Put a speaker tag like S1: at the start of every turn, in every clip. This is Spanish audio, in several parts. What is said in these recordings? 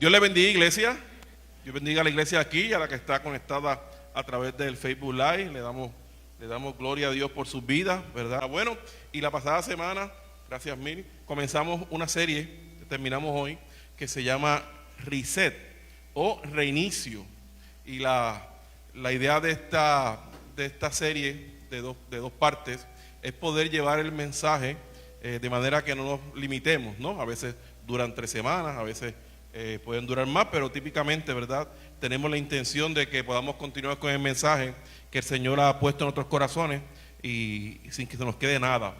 S1: Dios le bendiga, iglesia. Dios bendiga a la iglesia aquí y a la que está conectada a través del Facebook Live. Le damos gloria a Dios por sus vidas, ¿verdad? Bueno, y la pasada semana, gracias mil, comenzamos una serie que terminamos hoy que se llama Reset o Reinicio. Y la idea de esta serie de dos partes es poder llevar el mensaje de manera que no nos limitemos, ¿no? A veces duran 3 semanas, a veces pueden durar más, pero típicamente, ¿verdad? Tenemos la intención de que podamos continuar con el mensaje que el Señor ha puesto en nuestros corazones y sin que se nos quede nada.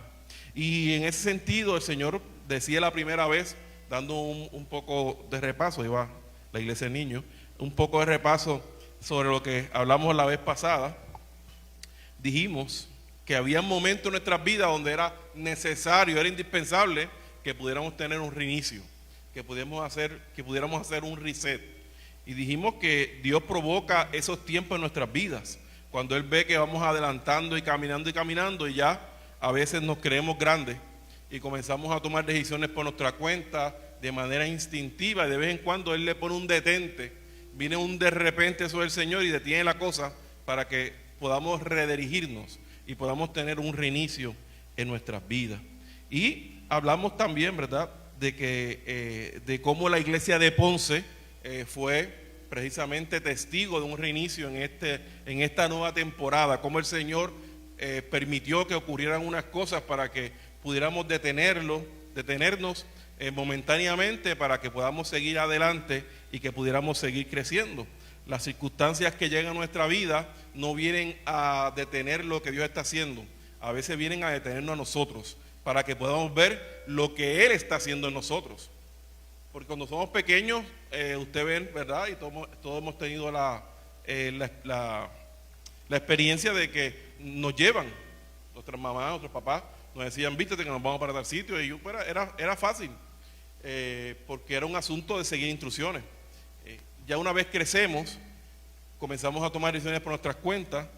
S1: Y en ese sentido el Señor decía la primera vez, dando un poco de repaso, iba la iglesia de niños, un poco de repaso sobre lo que hablamos la vez pasada. Dijimos que había momentos en nuestras vidas donde era necesario, era indispensable que pudiéramos tener un reinicio, que pudiéramos hacer un reset. Y dijimos que Dios provoca esos tiempos en nuestras vidas, cuando Él ve que vamos adelantando y caminando y ya a veces nos creemos grandes y comenzamos a tomar decisiones por nuestra cuenta de manera instintiva, y de vez en cuando Él le pone un detente, viene un de repente sobre el Señor y detiene la cosa para que podamos redirigirnos y podamos tener un reinicio en nuestras vidas. Y hablamos también, ¿verdad?, de cómo la iglesia de Ponce fue precisamente testigo de un reinicio en esta nueva temporada, cómo el Señor permitió que ocurrieran unas cosas para que pudiéramos detenernos momentáneamente para que podamos seguir adelante y que pudiéramos seguir creciendo. Las circunstancias que llegan a nuestra vida no vienen a detener lo que Dios está haciendo, a veces vienen a detenernos a nosotros, para que podamos ver lo que Él está haciendo en nosotros. Porque cuando somos pequeños, usted ven, ¿verdad? Y todos hemos tenido la experiencia de que nos llevan, nuestras mamás, nuestros papás, nos decían, vístete que nos vamos para tal sitio, y era fácil, porque era un asunto de seguir instrucciones. Ya una vez crecemos, comenzamos a tomar decisiones por nuestras cuentas,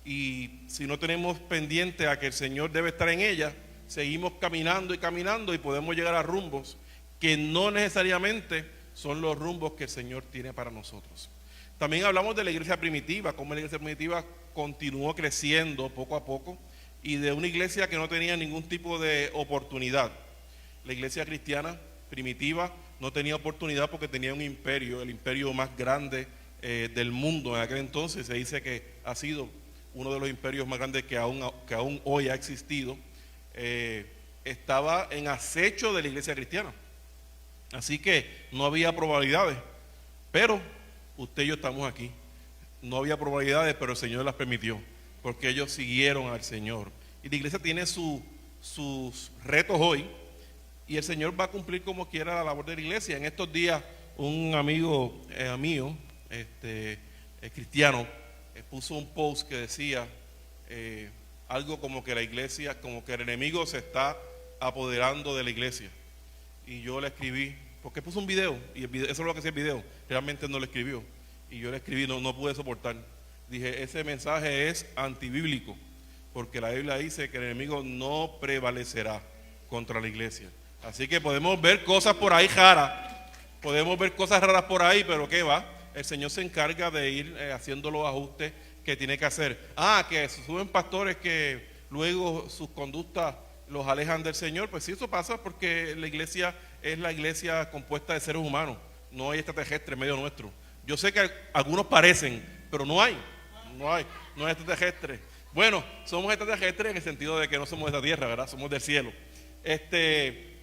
S1: y si no tenemos pendiente a que el Señor debe estar en ellas, seguimos caminando y podemos llegar a rumbos que no necesariamente son los rumbos que el Señor tiene para nosotros. También hablamos de la iglesia primitiva, cómo la iglesia primitiva continuó creciendo poco a poco y de una iglesia que no tenía ningún tipo de oportunidad. La iglesia cristiana primitiva no tenía oportunidad porque tenía un imperio, el imperio más grande del mundo. En aquel entonces se dice que ha sido uno de los imperios más grandes que aún hoy ha existido. Estaba en acecho de la iglesia cristiana, así que no había probabilidades, pero usted y yo estamos aquí. No había probabilidades, pero el Señor las permitió, porque ellos siguieron al Señor, y la iglesia tiene sus retos hoy, y el Señor va a cumplir como quiera la labor de la iglesia. En estos días un amigo mío, cristiano, puso un post que decía algo como que la iglesia, como que el enemigo se está apoderando de la iglesia. Y yo le escribí, porque puso un video, y eso es lo que hacía el video, realmente no lo escribió. Y yo le escribí, no pude soportar. Dije, ese mensaje es antibíblico, porque la Biblia dice que el enemigo no prevalecerá contra la iglesia. Así que podemos ver cosas por ahí raras, podemos ver cosas raras por ahí, pero ¿qué va? El Señor se encarga de ir haciendo los ajustes que tiene que hacer. Que suben pastores que luego sus conductas los alejan del Señor. Pues sí, eso pasa porque la iglesia es la iglesia compuesta de seres humanos. No hay extraterrestres en medio nuestro. Yo sé que algunos parecen, pero no hay extraterrestres. Bueno, somos extraterrestres en el sentido de que no somos de esta tierra, ¿verdad? Somos del cielo.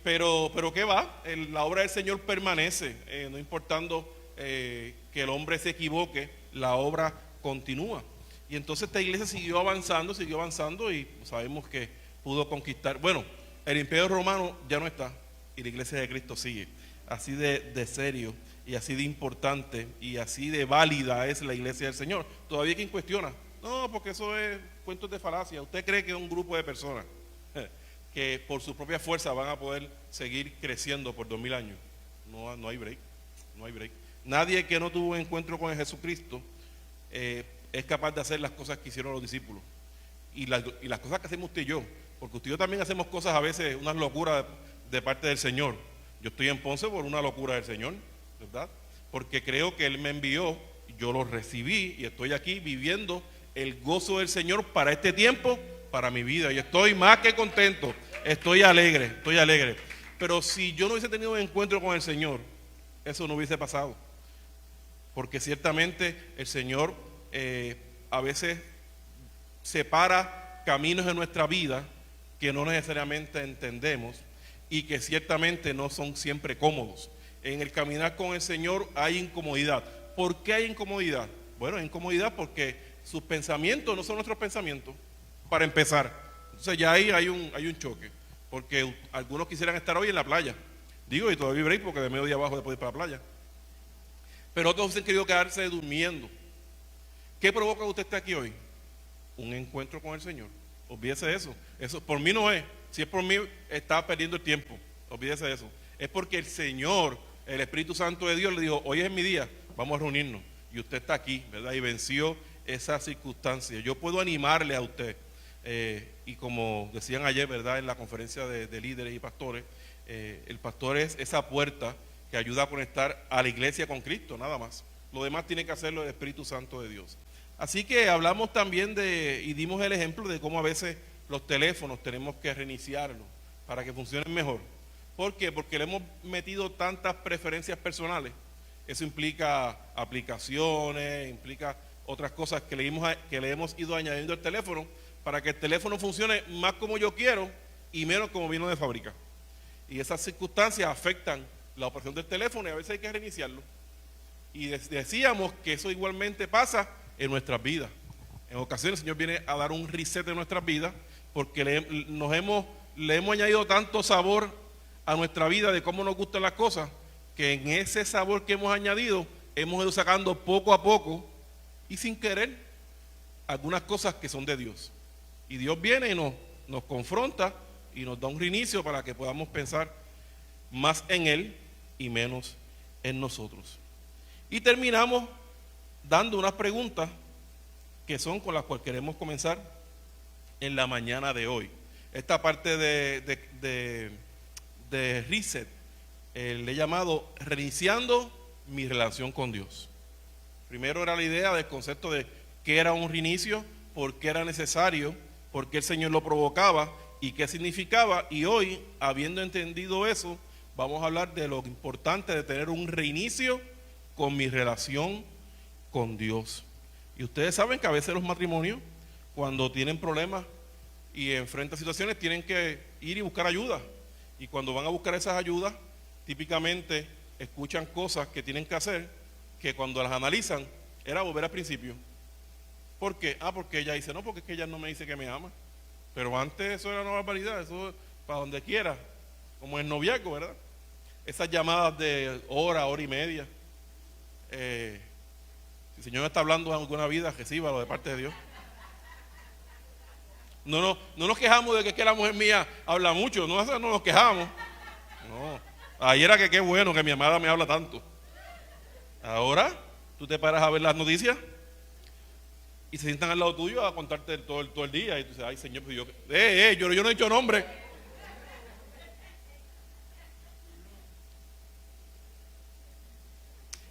S1: Pero ¿qué va? La obra del Señor permanece, no importando que el hombre se equivoque, la obra continúa. Y entonces esta iglesia siguió avanzando y sabemos que pudo conquistar. Bueno, el imperio romano ya no está y la iglesia de Cristo sigue. Así de serio y así de importante y así de válida es la iglesia del Señor. Todavía hay quien cuestiona, no, porque eso es cuentos de falacia. ¿Usted cree que es un grupo de personas que por su propia fuerza van a poder seguir creciendo por 2000 años? No hay break. Nadie que no tuvo un encuentro con Jesucristo es capaz de hacer las cosas que hicieron los discípulos y las cosas que hacemos usted y yo, porque usted y yo también hacemos cosas a veces, unas locuras de parte del Señor. Yo estoy en Ponce por una locura del Señor, ¿verdad? porque creo que Él me envió, yo lo recibí y estoy aquí viviendo el gozo del Señor para este tiempo, para mi vida, y estoy más que contento, estoy alegre. Pero si yo no hubiese tenido un encuentro con el Señor, eso no hubiese pasado, porque ciertamente el Señor a veces separa caminos en nuestra vida que no necesariamente entendemos y que ciertamente no son siempre cómodos. En el caminar con el Señor hay incomodidad. ¿Por qué hay incomodidad? Bueno, hay incomodidad porque sus pensamientos no son nuestros pensamientos, para empezar. Entonces ya ahí hay un choque, porque algunos quisieran estar hoy en la playa. Digo, y todavía break porque de mediodía abajo después ir para la playa. Pero otros han querido quedarse durmiendo. ¿Qué provoca que usted esté aquí hoy? Un encuentro con el Señor. Olvídese de eso. Eso por mí no es. Si es por mí, está perdiendo el tiempo. Olvídese de eso. Es porque el Señor, el Espíritu Santo de Dios, le dijo: hoy es mi día, vamos a reunirnos. Y usted está aquí, ¿verdad? Y venció esa circunstancia. Yo puedo animarle a usted. Y como decían ayer, ¿verdad? En la conferencia de líderes y pastores, el pastor es esa puerta que ayuda a conectar a la iglesia con Cristo, nada más. Lo demás tiene que hacerlo el Espíritu Santo de Dios. Así que hablamos también y dimos el ejemplo de cómo a veces los teléfonos tenemos que reiniciarlos para que funcionen mejor. ¿Por qué? Porque le hemos metido tantas preferencias personales. Eso implica aplicaciones, implica otras cosas que le hemos ido añadiendo al teléfono para que el teléfono funcione más como yo quiero y menos como vino de fábrica. Y esas circunstancias afectan la operación del teléfono y a veces hay que reiniciarlo. Y decíamos que eso igualmente pasa en nuestras vidas. En ocasiones el Señor viene a dar un reset de nuestras vidas porque le hemos añadido tanto sabor a nuestra vida de cómo nos gustan las cosas, que en ese sabor que hemos añadido hemos ido sacando poco a poco y sin querer algunas cosas que son de Dios. Y Dios viene y nos confronta y nos da un reinicio para que podamos pensar más en Él y menos en nosotros. Y terminamos dando unas preguntas que son con las cuales queremos comenzar en la mañana de hoy. Esta parte de reset le he llamado reiniciando mi relación con Dios. Primero era la idea del concepto de qué era un reinicio, por qué era necesario, por qué el Señor lo provocaba y qué significaba. Y hoy, habiendo entendido eso, vamos a hablar de lo importante de tener un reinicio con mi relación con Dios. Y ustedes saben que a veces los matrimonios, cuando tienen problemas y enfrentan situaciones, tienen que ir y buscar ayuda. Y cuando van a buscar esas ayudas, típicamente escuchan cosas que tienen que hacer, que cuando las analizan, era volver al principio. ¿Por qué? Porque ella dice, no, porque es que ella no me dice que me ama. Pero antes eso era una barbaridad, eso para donde quiera, como el noviazgo, ¿verdad? Esas llamadas de hora y media. Si el Señor está hablando en alguna vida, recíbalo de parte de Dios. No nos quejamos de que la mujer mía habla mucho, no nos quejamos. No, ayer era que qué bueno que mi amada me habla tanto. Ahora, tú te paras a ver las noticias y se sientan al lado tuyo a contarte todo el día. Y tú dices, ay Señor, pues yo no he dicho nombre.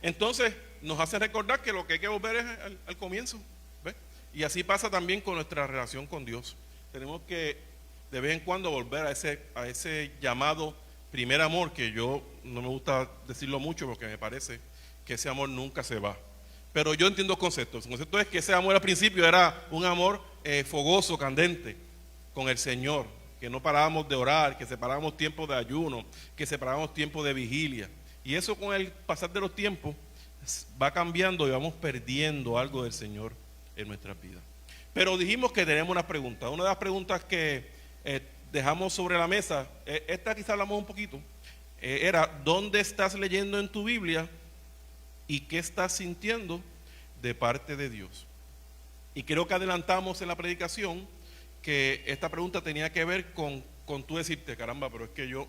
S1: Entonces, nos hace recordar que lo que hay que volver es al comienzo. ¿Ves? Y así pasa también con nuestra relación con Dios. Tenemos que de vez en cuando volver a ese llamado primer amor, que yo no me gusta decirlo mucho porque me parece que ese amor nunca se va. Pero yo entiendo el concepto. El concepto es que ese amor al principio era un amor fogoso, candente, con el Señor, que no parábamos de orar, que separábamos tiempos de ayuno, que separábamos tiempos de vigilia. Y eso con el pasar de los tiempos va cambiando y vamos perdiendo algo del Señor en nuestras vidas. Pero dijimos que tenemos una pregunta. Una de las preguntas que dejamos sobre la mesa, esta quizá hablamos un poquito, era: ¿dónde estás leyendo en tu Biblia y qué estás sintiendo de parte de Dios? Y creo que adelantamos en la predicación que esta pregunta tenía que ver con tú decirte, caramba, pero es que yo,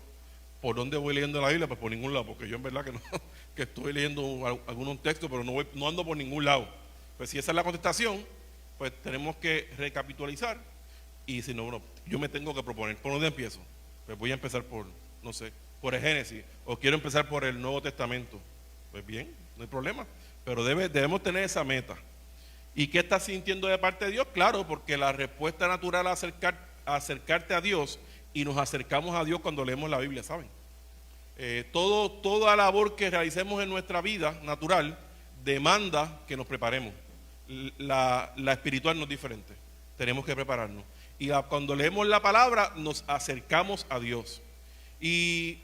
S1: ¿por dónde voy leyendo la Biblia? Pues por ningún lado, porque yo en verdad que no, que estoy leyendo algunos textos, pero no ando por ningún lado. Pues si esa es la contestación, pues tenemos que recapitalizar y si no, bueno, yo me tengo que proponer, ¿por dónde empiezo? Pues voy a empezar por el Génesis, o quiero empezar por el Nuevo Testamento. Pues bien, no hay problema, pero debemos tener esa meta. ¿Y qué estás sintiendo de parte de Dios? Claro, porque la respuesta natural a acercarte a Dios, y nos acercamos a Dios cuando leemos la Biblia, ¿saben? Toda labor que realicemos en nuestra vida natural demanda que nos preparemos. La espiritual no es diferente, tenemos que prepararnos. Y cuando leemos la palabra nos acercamos a Dios. Y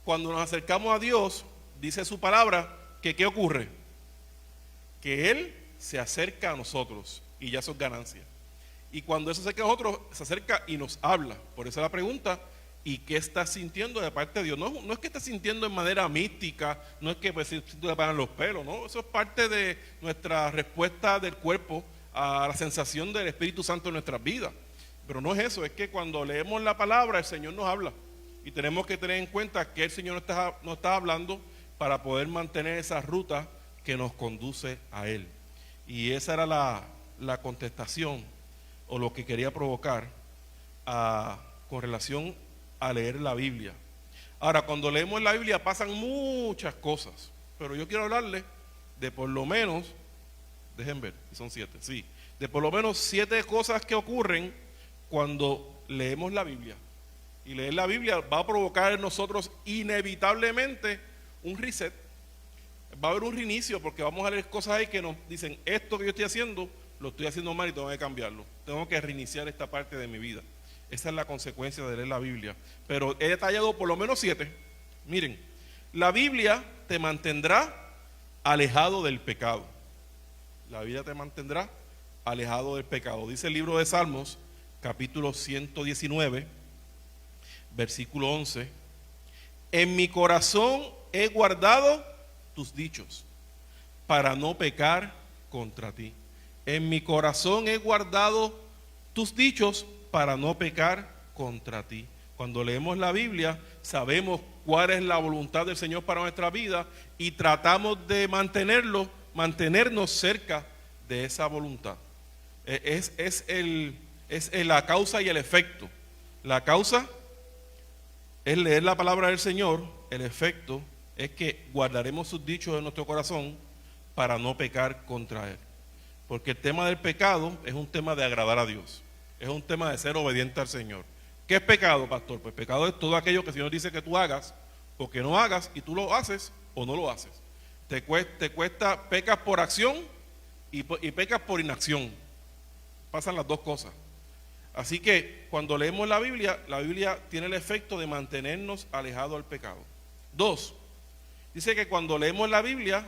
S1: cuando nos acercamos a Dios, dice su palabra, que ¿qué ocurre? Que Él se acerca a nosotros, y ya eso es ganancia. Y cuando Él se acerca a nosotros, se acerca y nos habla. Por eso la pregunta, ¿y qué estás sintiendo de parte de Dios? No es que estés sintiendo en manera mística, no es que pues, si te paran los pelos, ¿no? Eso es parte de nuestra respuesta del cuerpo a la sensación del Espíritu Santo en nuestras vidas. Pero no es eso, es que cuando leemos la palabra, el Señor nos habla. Y tenemos que tener en cuenta que el Señor nos está hablando para poder mantener esa ruta que nos conduce a Él. Y esa era la contestación, o lo que quería provocar con relación a leer la Biblia. Ahora, cuando leemos la Biblia pasan muchas cosas, pero yo quiero hablarles de por lo menos, dejen ver, son 7, sí, de por lo menos 7 cosas que ocurren cuando leemos la Biblia. Y leer la Biblia va a provocar en nosotros inevitablemente un reset. Va a haber un reinicio, porque vamos a leer cosas ahí que nos dicen, esto que yo estoy haciendo, lo estoy haciendo mal y tengo que cambiarlo. Tengo que reiniciar esta parte de mi vida. Esa es la consecuencia de leer la Biblia. Pero he detallado por lo menos 7. Miren, la Biblia te mantendrá alejado del pecado. La Biblia te mantendrá alejado del pecado. Dice el libro de Salmos, capítulo 119, versículo 11. En mi corazón he guardado tus dichos para no pecar contra ti. En mi corazón he guardado tus dichos para no pecar contra ti. Cuando leemos la Biblia, sabemos cuál es la voluntad del Señor para nuestra vida y tratamos de mantenernos cerca de esa voluntad. Es la causa y el efecto. La causa es leer la palabra del Señor, el efecto es que guardaremos sus dichos en nuestro corazón para no pecar contra Él. Porque el tema del pecado es un tema de agradar a Dios. Es un tema de ser obediente al Señor. ¿Qué es pecado, pastor? Pues pecado es todo aquello que el Señor dice que tú hagas o que no hagas, y tú lo haces o no lo haces. Te cuesta, pecas por acción y pecas por inacción. Pasan las dos cosas. Así que cuando leemos la Biblia tiene el efecto de mantenernos alejados del pecado. 2, dice que cuando leemos la Biblia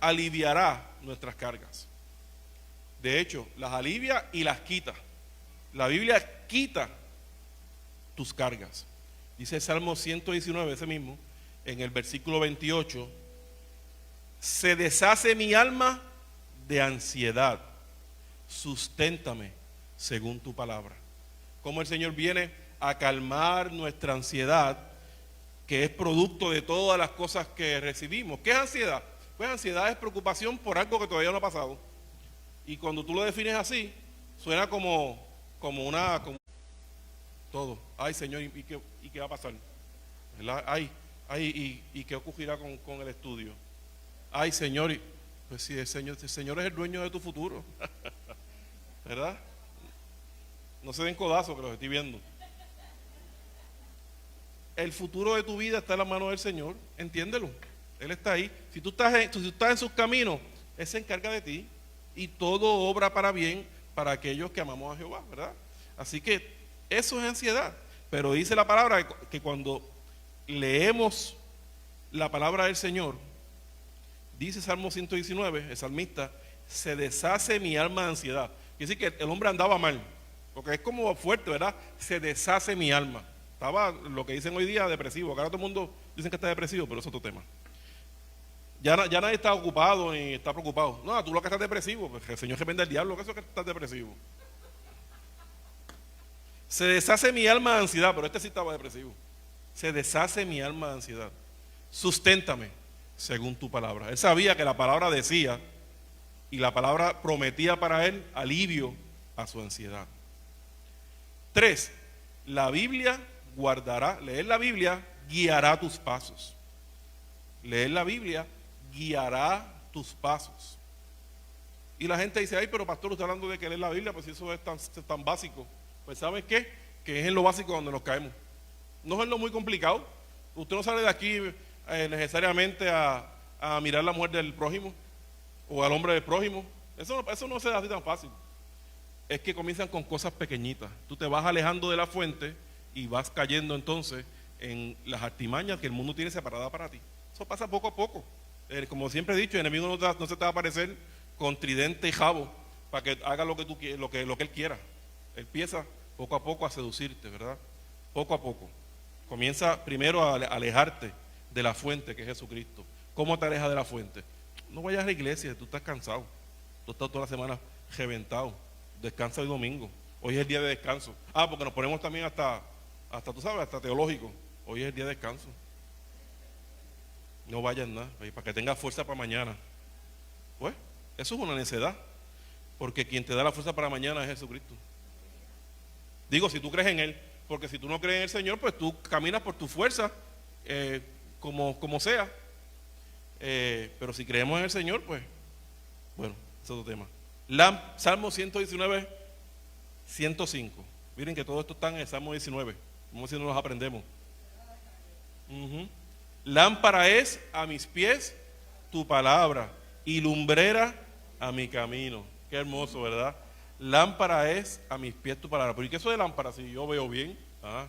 S1: aliviará nuestras cargas. De hecho, las alivia y las quita. La Biblia quita tus cargas. Dice el Salmo 119, ese mismo, en el versículo 28, se deshace mi alma de ansiedad, susténtame según tu palabra. Como el Señor viene a calmar nuestra ansiedad, que es producto de todas las cosas que recibimos. ¿Qué es ansiedad? Pues ansiedad es preocupación por algo que todavía no ha pasado. Y cuando tú lo defines así, suena como todo. Ay, Señor, ¿y qué va a pasar? ¿Verdad? Ay, ¿y qué ocurrirá con el estudio? Ay, Señor, pues si el Señor es el dueño de tu futuro. ¿Verdad? No se den codazos, que los estoy viendo. El futuro de tu vida está en las manos del Señor, entiéndelo. Él está ahí. Si tú estás en sus caminos, Él se encarga de ti. Y todo obra para bien para aquellos que amamos a Jehová, ¿verdad? Así que eso es ansiedad. Pero dice la palabra que cuando leemos la palabra del Señor, dice Salmo 119, el salmista, se deshace mi alma de ansiedad. Quiere decir que el hombre andaba mal, porque es como fuerte, ¿verdad? Se deshace mi alma. Estaba lo que dicen hoy día depresivo, que ahora todo el mundo dice que está depresivo, pero eso es otro tema. Ya nadie está ocupado ni está preocupado. No, tú lo que estás depresivo, pues el Señor reprende al diablo, que eso es que estás depresivo. Se deshace mi alma de ansiedad, pero este sí estaba depresivo. Se deshace mi alma de ansiedad. Susténtame según tu palabra. Él sabía que la palabra decía y la palabra prometía para él alivio a su ansiedad. 3, la Biblia guardará, leer la Biblia guiará tus pasos. Leer la Biblia guiará tus pasos. Y la gente dice, ay, pero pastor, usted está hablando de que leer la Biblia, pues si eso es tan básico. Pues ¿sabes qué? Que es en lo básico donde nos caemos. No es en lo muy complicado. Usted no sale de aquí necesariamente a mirar la mujer del prójimo o al hombre del prójimo. Eso no se da así tan fácil. Es que comienzan con cosas pequeñitas. Tú te vas alejando de la fuente y vas cayendo entonces en las artimañas que el mundo tiene separada para ti. Eso pasa poco a poco. Como siempre he dicho, el enemigo no se te va a aparecer con tridente y jabo para que haga lo que tú quieras, lo que él quiera. Él empieza poco a poco a seducirte, ¿verdad? Poco a poco. Comienza primero a alejarte de la fuente que es Jesucristo. ¿Cómo te alejas de la fuente? No vayas a la iglesia, tú estás cansado. Tú estás toda la semana reventado. Descansa hoy domingo. Hoy es el día de descanso. Porque nos ponemos también hasta tú sabes, hasta teológico. Hoy es el día de descanso. No vayas nada, para que tengas fuerza para mañana. Pues, eso es una necedad. Porque quien te da la fuerza para mañana es Jesucristo. Digo, si tú crees en Él. Porque si tú no crees en el Señor, pues tú caminas por tu fuerza, como sea. Pero si creemos en el Señor, pues, bueno, es otro tema. Salmo 119, 105. Miren que todo esto está en el Salmo 19. Vamos si no los aprendemos. Lámpara es a mis pies tu palabra y lumbrera a mi camino. Qué hermoso, ¿verdad? Lámpara es a mis pies tu palabra. ¿Pero y qué eso de lámpara? Si yo veo bien.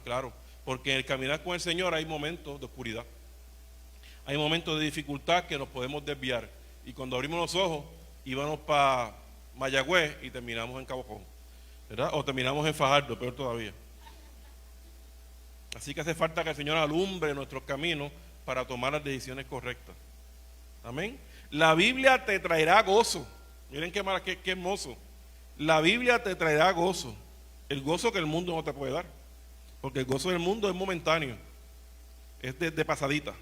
S1: Claro. Porque en el caminar con el Señor hay momentos de oscuridad. Hay momentos de dificultad que nos podemos desviar. Y cuando abrimos los ojos, íbamos para Mayagüez y terminamos en Cabo Pón, ¿verdad? O terminamos en Fajardo, peor todavía. Así que hace falta que el Señor alumbre nuestros caminos para tomar las decisiones correctas. Amén. La Biblia te traerá gozo. Miren qué hermoso. La Biblia te traerá gozo. El gozo que el mundo no te puede dar. Porque el gozo del mundo es momentáneo. Es de pasadita.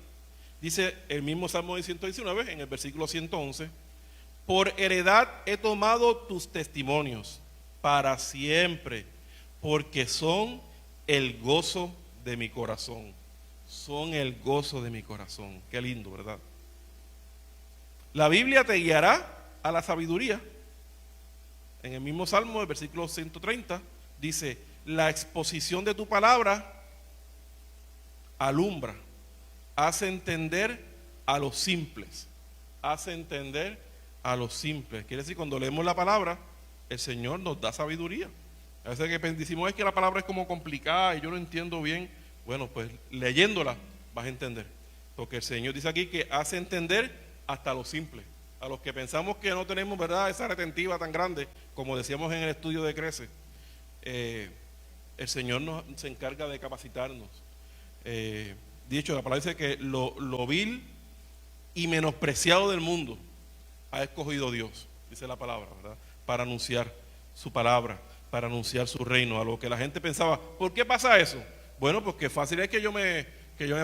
S1: Dice el mismo Salmo de 119 en el versículo 111. Por heredad he tomado tus testimonios para siempre, porque son el gozo de mi corazón. Son el gozo de mi corazón. Qué lindo, ¿verdad? La Biblia te guiará a la sabiduría. En el mismo Salmo, el versículo 130, dice, la exposición de tu palabra alumbra, hace entender a los simples. Hace entender a los simples. Quiere decir, cuando leemos la palabra, el Señor nos da sabiduría. A veces que decimos es que la palabra es como complicada y yo no entiendo bien. Bueno, pues leyéndola vas a entender. Porque el Señor dice aquí que hace entender hasta a los simples. A los que pensamos que no tenemos, ¿verdad?, esa retentiva tan grande, como decíamos en el estudio de Crece, el Señor se encarga de capacitarnos. Dicho, la palabra dice que lo vil y menospreciado del mundo ha escogido Dios, dice la palabra, ¿verdad?, para anunciar su palabra, para anunciar su reino. A lo que la gente pensaba, ¿por qué pasa eso? Bueno, porque fácil es que yo me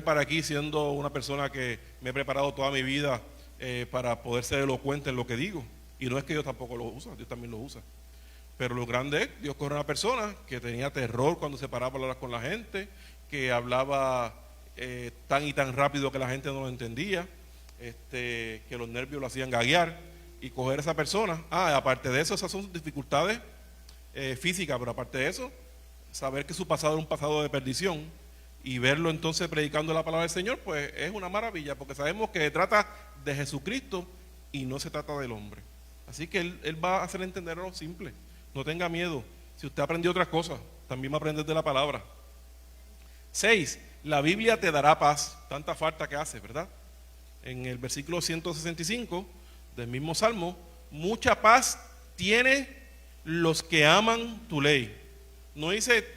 S1: pare aquí siendo una persona que me he preparado toda mi vida para poder ser elocuente en lo que digo. Y no es que Dios tampoco lo usa, Dios también lo usa. Pero lo grande es, Dios coge una persona que tenía terror cuando se paraba a hablar con la gente, que hablaba tan y tan rápido que la gente no lo entendía, que los nervios lo hacían gaguear, y coger a esa persona. Aparte de eso, esas son dificultades físicas, pero aparte de eso, saber que su pasado era un pasado de perdición y verlo entonces predicando la palabra del Señor, pues es una maravilla, porque sabemos que se trata de Jesucristo y no se trata del hombre. Así que él va a hacer entender a lo simple. No tenga miedo. Si usted aprendió otras cosas, también va a aprender de la palabra. 6. La Biblia te dará paz. Tanta falta que hace, ¿verdad? En el versículo 165 del mismo Salmo, mucha paz tiene los que aman tu ley. No dice,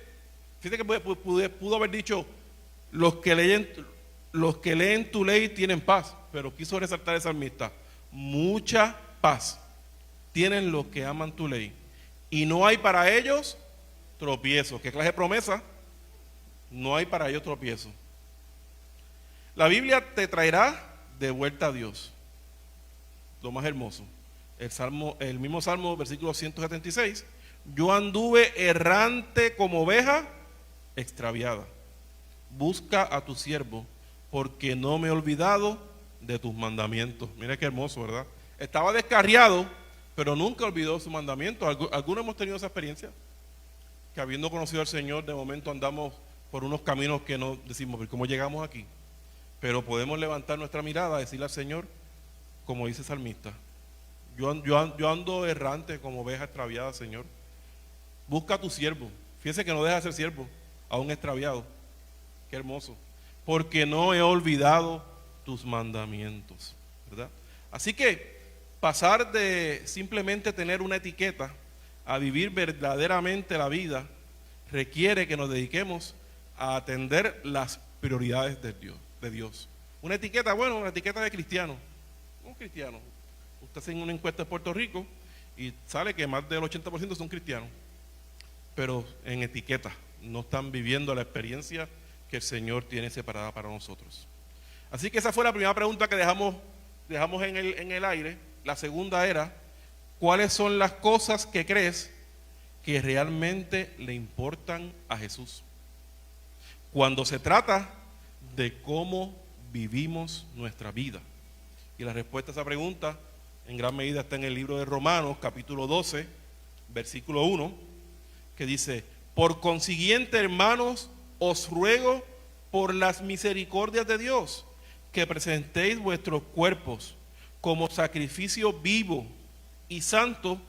S1: fíjate que pudo haber dicho, los que leen tu ley tienen paz, pero quiso resaltar esa salmista. Mucha paz tienen los que aman tu ley, y no hay para ellos tropiezo. ¿Qué clase de promesa? No hay para ellos tropiezo. La Biblia te traerá de vuelta a Dios. Lo más hermoso. El mismo Salmo, versículo 176. Yo anduve errante como oveja extraviada. Busca a tu siervo, porque no me he olvidado de tus mandamientos. Mira qué hermoso, ¿verdad? Estaba descarriado, pero nunca olvidó sus mandamientos. ¿Algunos hemos tenido esa experiencia? Que habiendo conocido al Señor, de momento andamos por unos caminos que no decimos, ¿cómo llegamos aquí? Pero podemos levantar nuestra mirada, decirle al Señor, como dice el salmista, yo ando errante como oveja extraviada, Señor. Busca a tu siervo. Fíjese que no deja de ser siervo, aún extraviado. Qué hermoso. Porque no he olvidado tus mandamientos, ¿verdad? Así que pasar de simplemente tener una etiqueta a vivir verdaderamente la vida requiere que nos dediquemos a atender las prioridades de Dios. Una etiqueta, bueno, una etiqueta de cristiano. Un cristiano. Usted hace una encuesta en Puerto Rico y sale que más del 80% son cristianos. Pero en etiqueta, no están viviendo la experiencia que el Señor tiene separada para nosotros. Así que esa fue la primera pregunta que dejamos en el aire. La segunda era, ¿cuáles son las cosas que crees que realmente le importan a Jesús? Cuando se trata de cómo vivimos nuestra vida. Y la respuesta a esa pregunta en gran medida está en el libro de Romanos, capítulo 12, versículo 1, que dice, por consiguiente, hermanos, os ruego por las misericordias de Dios, que presentéis vuestros cuerpos como sacrificio vivo y santo,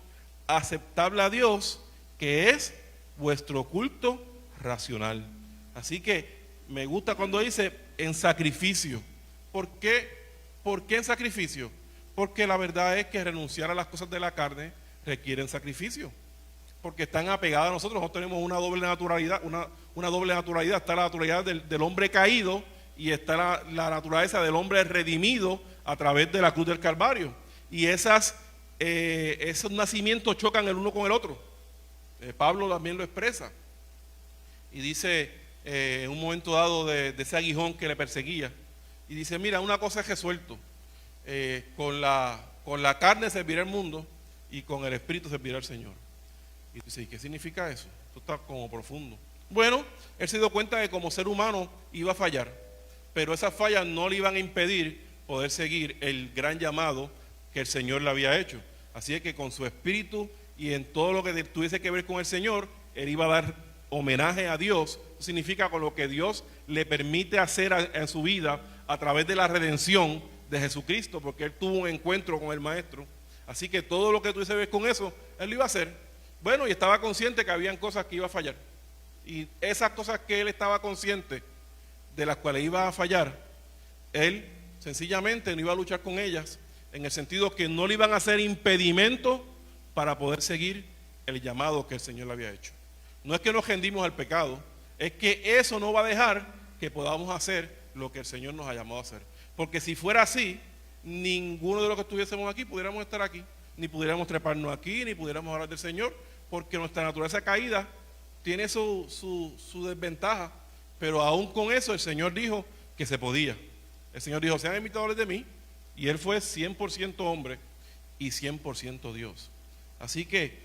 S1: aceptable a Dios, que es vuestro culto racional. Así que me gusta cuando dice en sacrificio. ¿Por qué? ¿Por qué en sacrificio? Porque la verdad es que renunciar a las cosas de la carne requieren sacrificio. Porque están apegadas a nosotros. Nosotros tenemos una doble naturalidad, una doble naturalidad. Está la naturalidad del hombre caído y está la naturaleza del hombre redimido a través de la cruz del Calvario. Y esos nacimientos chocan el uno con el otro. Pablo también lo expresa. Y dice en un momento dado de ese aguijón que le perseguía. Y dice, mira, una cosa es resuelto. Con la carne servirá el mundo y con el espíritu servirá el Señor. Y dice, ¿y qué significa eso? Esto está como profundo. Bueno, él se dio cuenta de que como ser humano iba a fallar, pero esas fallas no le iban a impedir poder seguir el gran llamado que el Señor le había hecho. Así es que con su espíritu y en todo lo que tuviese que ver con el Señor, él iba a dar homenaje a Dios. Eso significa con lo que Dios le permite hacer en su vida a través de la redención de Jesucristo, porque él tuvo un encuentro con el Maestro. Así que todo lo que tuviese que ver con eso, él lo iba a hacer. Bueno, y estaba consciente que habían cosas que iba a fallar. Y esas cosas que él estaba consciente de las cuales iba a fallar, él sencillamente no iba a luchar con ellas, en el sentido que no le iban a hacer impedimento para poder seguir el llamado que el Señor le había hecho. No es que nos rendimos al pecado, es que eso no va a dejar que podamos hacer lo que el Señor nos ha llamado a hacer. Porque si fuera así, ninguno de los que estuviésemos aquí pudiéramos estar aquí, ni pudiéramos treparnos aquí, ni pudiéramos hablar del Señor, porque nuestra naturaleza caída tiene su desventaja. Pero aún con eso el Señor dijo que se podía. El Señor dijo, sean imitadores de mí, y él fue 100% hombre y 100% Dios. Así que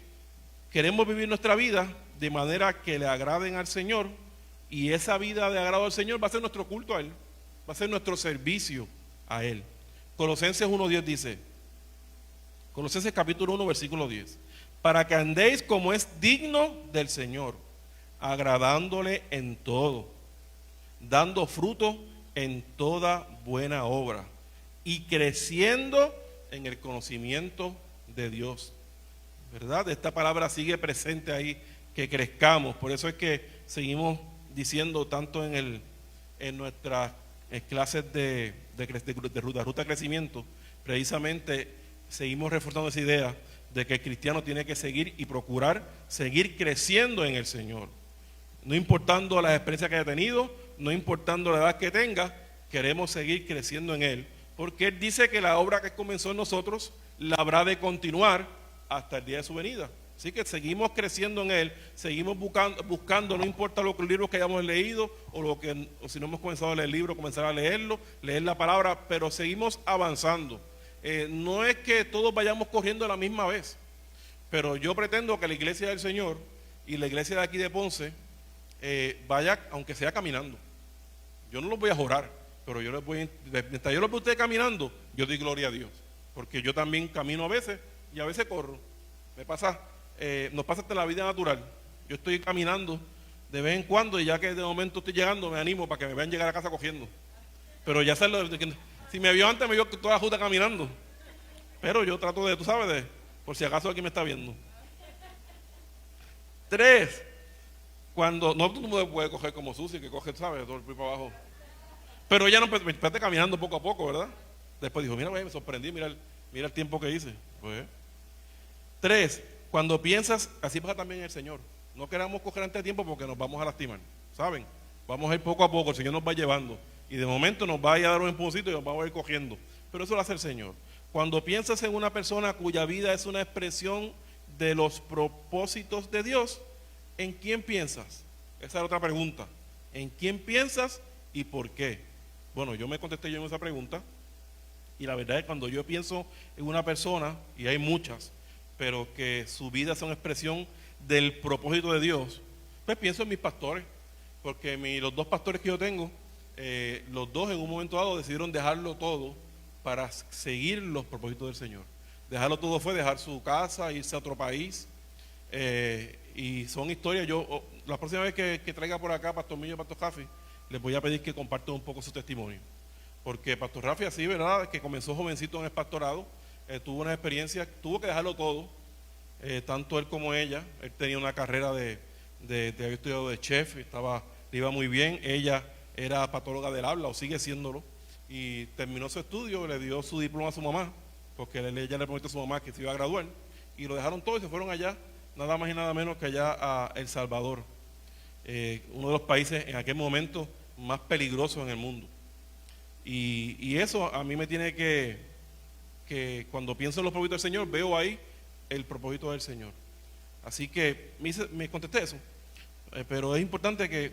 S1: queremos vivir nuestra vida de manera que le agraden al Señor, y esa vida de agrado al Señor va a ser nuestro culto a Él, va a ser nuestro servicio a Él. Colosenses 1:10 dice, Colosenses capítulo 1 versículo 10, para que andéis como es digno del Señor, agradándole en todo, dando fruto en toda buena obra y creciendo en el conocimiento de Dios. ¿Verdad? Esta palabra sigue presente ahí, que crezcamos. Por eso es que seguimos diciendo tanto en nuestras clases de ruta de crecimiento, precisamente seguimos reforzando esa idea de que el cristiano tiene que seguir y procurar seguir creciendo en el Señor. No importando las experiencias que haya tenido, no importando la edad que tenga, queremos seguir creciendo en Él, porque Él dice que la obra que comenzó en nosotros la habrá de continuar hasta el día de su venida. Así que seguimos creciendo en Él, seguimos buscando, no importa los libros que hayamos leído, o si no hemos comenzado a leer el libro, comenzar a leerlo, leer la palabra, pero seguimos avanzando. No es que todos vayamos corriendo a la misma vez, pero yo pretendo que la iglesia del Señor y la iglesia de aquí de Ponce vaya, aunque sea caminando. Yo no los voy a jurar, pero yo les voy, mientras yo los veo a ustedes caminando, yo doy gloria a Dios, porque yo también camino a veces y a veces corro. Nos pasa hasta en la vida natural. Yo estoy caminando de vez en cuando y ya que de momento estoy llegando, me animo para que me vean llegar a casa cogiendo. Pero ya sé, si me vio antes, me vio toda la justa caminando. Pero yo trato de, tú sabes, por si acaso alguien me está viendo. 3, cuando, no tú no me puedes coger como Susi, que coge, ¿sabes? Todo el pie para abajo. Pero ella no, me espérate caminando poco a poco, ¿verdad? Después dijo, mira, me sorprendí, mira el tiempo que hice. Pues, 3, cuando piensas, así pasa también el Señor. No queramos coger antes de tiempo porque nos vamos a lastimar, ¿saben? Vamos a ir poco a poco, el Señor nos va llevando. Y de momento nos va a dar un empujoncito y nos vamos a ir cogiendo. Pero eso lo hace el Señor. Cuando piensas en una persona cuya vida es una expresión de los propósitos de Dios, ¿en quién piensas? Esa es otra pregunta. ¿En quién piensas y por qué? Bueno, yo me contesté yo en esa pregunta. Y la verdad es que cuando yo pienso en una persona, y hay muchas, pero que su vida es una expresión del propósito de Dios, pues pienso en mis pastores, porque los 2 pastores que yo tengo, los 2 en un momento dado decidieron dejarlo todo para seguir los propósitos del Señor. Dejarlo todo fue dejar su casa, irse a otro país, y son historias. La próxima vez que traiga por acá Pastor Millo y Pastor Rafi, les voy a pedir que compartan un poco su testimonio, porque Pastor Rafi, así, ¿verdad?, que comenzó jovencito en el pastorado, tuvo una experiencia, tuvo que dejarlo todo, tanto él como ella. Él tenía una carrera de había estudiado de chef, le iba muy bien. Ella era patóloga del habla, o sigue siéndolo, y terminó su estudio, le dio su diploma a su mamá, porque ella le prometió a su mamá que se iba a graduar, y lo dejaron todo y se fueron allá, nada más y nada menos que allá a El Salvador, uno de los países en aquel momento más peligrosos en el mundo. Y eso a mí me tiene que cuando pienso en los propósitos del Señor, veo ahí el propósito del Señor. Así que me contesté eso, pero es importante que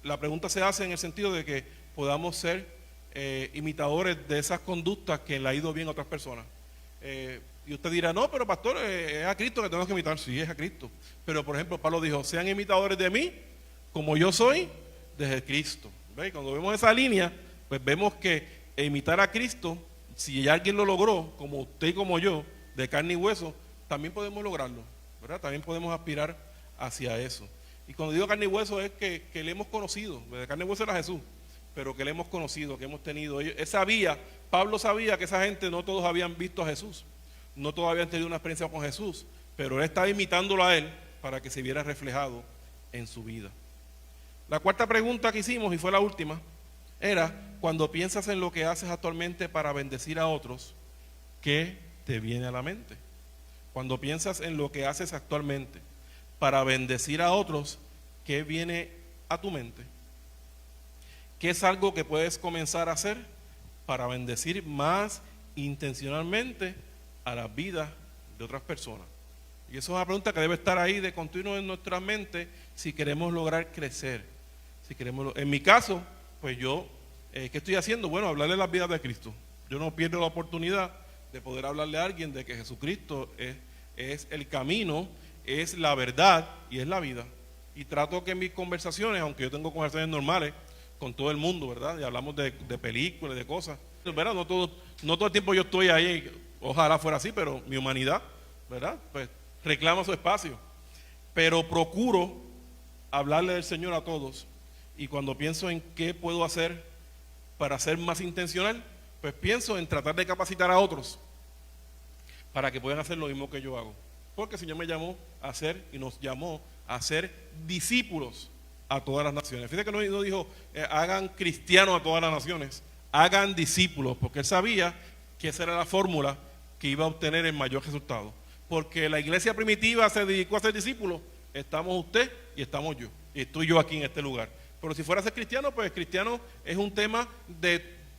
S1: la pregunta se hace en el sentido de que podamos ser imitadores de esas conductas que le ha ido bien a otras personas. Y usted dirá, no, pero pastor, es a Cristo que tenemos que imitar. Sí, es a Cristo. Pero por ejemplo, Pablo dijo, sean imitadores de mí como yo soy de Cristo. ¿Ve? Cuando vemos esa línea, pues vemos que imitar a Cristo, si alguien lo logró, como usted y como yo, de carne y hueso, también podemos lograrlo, ¿verdad? También podemos aspirar hacia eso. Y cuando digo carne y hueso es que le hemos conocido. De carne y hueso era Jesús, pero que le hemos conocido, que hemos tenido. Pablo sabía que esa gente no todos habían visto a Jesús, no todos habían tenido una experiencia con Jesús, pero él estaba imitándolo a él para que se viera reflejado en su vida. La 4ª pregunta que hicimos, y fue la última, era: cuando piensas en lo que haces actualmente para bendecir a otros, ¿qué te viene a la mente? Cuando piensas en lo que haces actualmente para bendecir a otros, ¿qué viene a tu mente? ¿Qué es algo que puedes comenzar a hacer para bendecir más intencionalmente a las vidas de otras personas? Y eso es una pregunta que debe estar ahí de continuo en nuestra mente si queremos lograr crecer. En mi caso, pues yo, ¿qué estoy haciendo? Bueno, hablarle las vidas de Cristo. Yo no pierdo la oportunidad de poder hablarle a alguien de que Jesucristo es el camino, es la verdad y es la vida. Y trato que en mis conversaciones, aunque yo tengo conversaciones normales con todo el mundo, ¿verdad? Y hablamos de películas, de cosas, ¿verdad? No todo el tiempo yo estoy ahí, ojalá fuera así, pero mi humanidad, ¿verdad? Pues reclama su espacio. Pero procuro hablarle del Señor a todos. Y cuando pienso en qué puedo hacer para ser más intencional, pues pienso en tratar de capacitar a otros para que puedan hacer lo mismo que yo hago. Porque el Señor me llamó a ser y nos llamó a ser discípulos a todas las naciones. Fíjate que no dijo hagan cristianos a todas las naciones, hagan discípulos, porque Él sabía que esa era la fórmula que iba a obtener el mayor resultado. Porque la iglesia primitiva se dedicó a ser discípulos. Estamos usted y estamos yo. Y estoy yo aquí en este lugar. Pero si fuera a ser cristiano, pues cristiano es un tema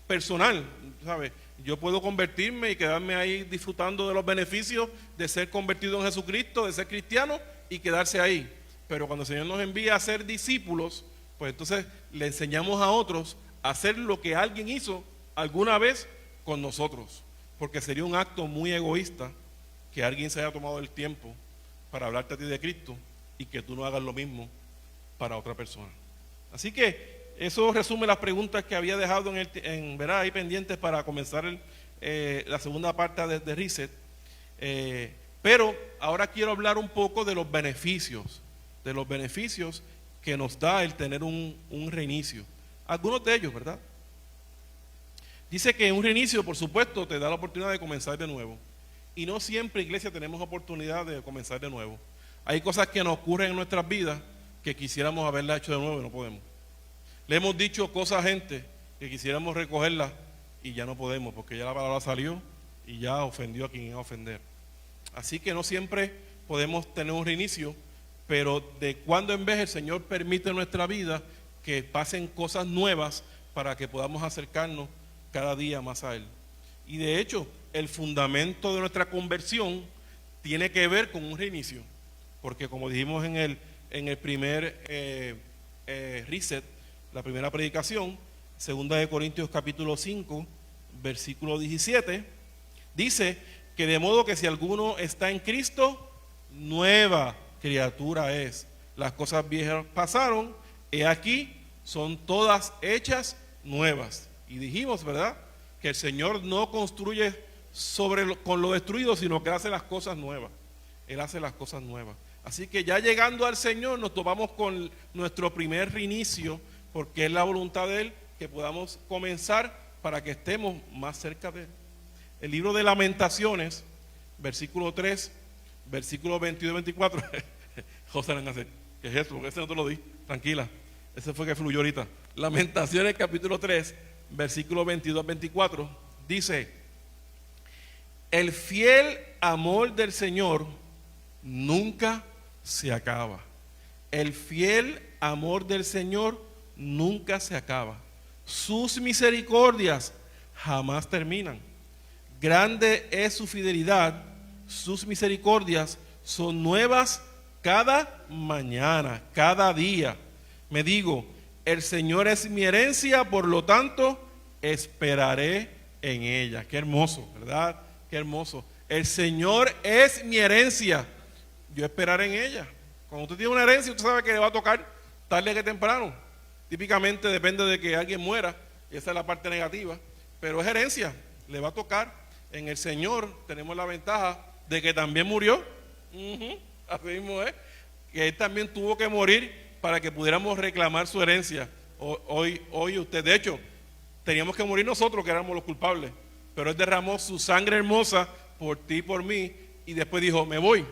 S1: personal, ¿sabes? Yo puedo convertirme y quedarme ahí disfrutando de los beneficios de ser convertido en Jesucristo, de ser cristiano y quedarse ahí. Pero cuando el Señor nos envía a ser discípulos, pues entonces le enseñamos a otros a hacer lo que alguien hizo alguna vez con nosotros. Porque sería un acto muy egoísta que alguien se haya tomado el tiempo para hablarte a ti de Cristo y que tú no hagas lo mismo para otra persona. Así que eso resume las preguntas que había dejado ¿verdad? Ahí pendientes para comenzar la segunda parte de Reset. Pero ahora quiero hablar un poco de los beneficios que nos da el tener un reinicio. Algunos de ellos, ¿verdad? Dice que un reinicio, por supuesto, te da la oportunidad de comenzar de nuevo. Y no siempre, iglesia, tenemos oportunidad de comenzar de nuevo. Hay cosas que nos ocurren en nuestras vidas que quisiéramos haberlas hecho de nuevo y no podemos. Le hemos dicho cosas a gente que quisiéramos recogerlas y ya no podemos, porque ya la palabra salió y ya ofendió a quien iba a ofender. Así que no siempre podemos tener un reinicio, pero de cuando en vez el Señor permite en nuestra vida que pasen cosas nuevas para que podamos acercarnos cada día más a Él. Y de hecho, el fundamento de nuestra conversión tiene que ver con un reinicio, porque como dijimos en el primer reset, la primera predicación, 2 Corintios capítulo 5, versículo 17, dice que de modo que si alguno está en Cristo, nueva criatura es. Las cosas viejas pasaron, he aquí, son todas hechas nuevas. Y dijimos, ¿verdad?, que el Señor no construye con lo destruido, sino que hace las cosas nuevas. Él hace las cosas nuevas. Así que ya llegando al Señor nos topamos con nuestro primer reinicio, porque es la voluntad de Él que podamos comenzar para que estemos más cerca de Él. El libro de Lamentaciones, versículo 3, versículo 22 y 24. José Hernández, ¿qué es eso? Porque ese no te lo di, tranquila. Ese fue que fluyó ahorita. Lamentaciones capítulo 3, versículo 22 24, dice: el fiel amor del Señor nunca se acaba. El fiel amor del Señor nunca se acaba. Sus misericordias jamás terminan. Grande es su fidelidad. Sus misericordias son nuevas cada mañana, cada día. Me digo, el Señor es mi herencia, por lo tanto, esperaré en ella. Qué hermoso, ¿verdad? Qué hermoso. El Señor es mi herencia, yo esperaré en ella. Cuando usted tiene una herencia, usted sabe que le va a tocar tarde que temprano. Típicamente depende de que alguien muera, y esa es la parte negativa, pero es herencia, le va a tocar. En el Señor tenemos la ventaja de que también murió. Así mismo es, que Él también tuvo que morir para que pudiéramos reclamar su herencia. Hoy usted, de hecho, teníamos que morir nosotros que éramos los culpables, pero Él derramó su sangre hermosa por ti y por mí, y después dijo, me voy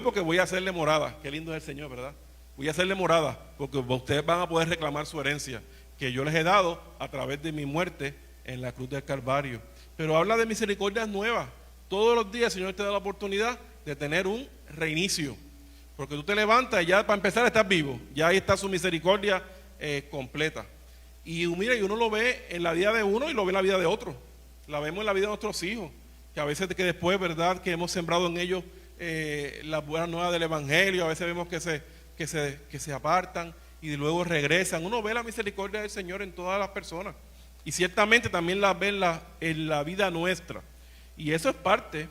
S1: porque voy a hacerle morada. Qué lindo es el Señor, ¿verdad? Voy a hacerle morada, porque ustedes van a poder reclamar su herencia, que yo les he dado a través de mi muerte en la cruz del Calvario. Pero habla de misericordias nuevas. Todos los días el Señor te da la oportunidad de tener un reinicio, porque tú te levantas y ya para empezar estás vivo, ya ahí está su misericordia completa. Y mira, y uno lo ve en la vida de uno y lo ve en la vida de otro. La vemos en la vida de nuestros hijos, que a veces que después, ¿verdad?, que hemos sembrado en ellos las buenas nuevas del Evangelio, a veces vemos que se apartan y luego regresan. Uno ve la misericordia del Señor en todas las personas, y ciertamente también la ve en la vida nuestra. Y eso es parte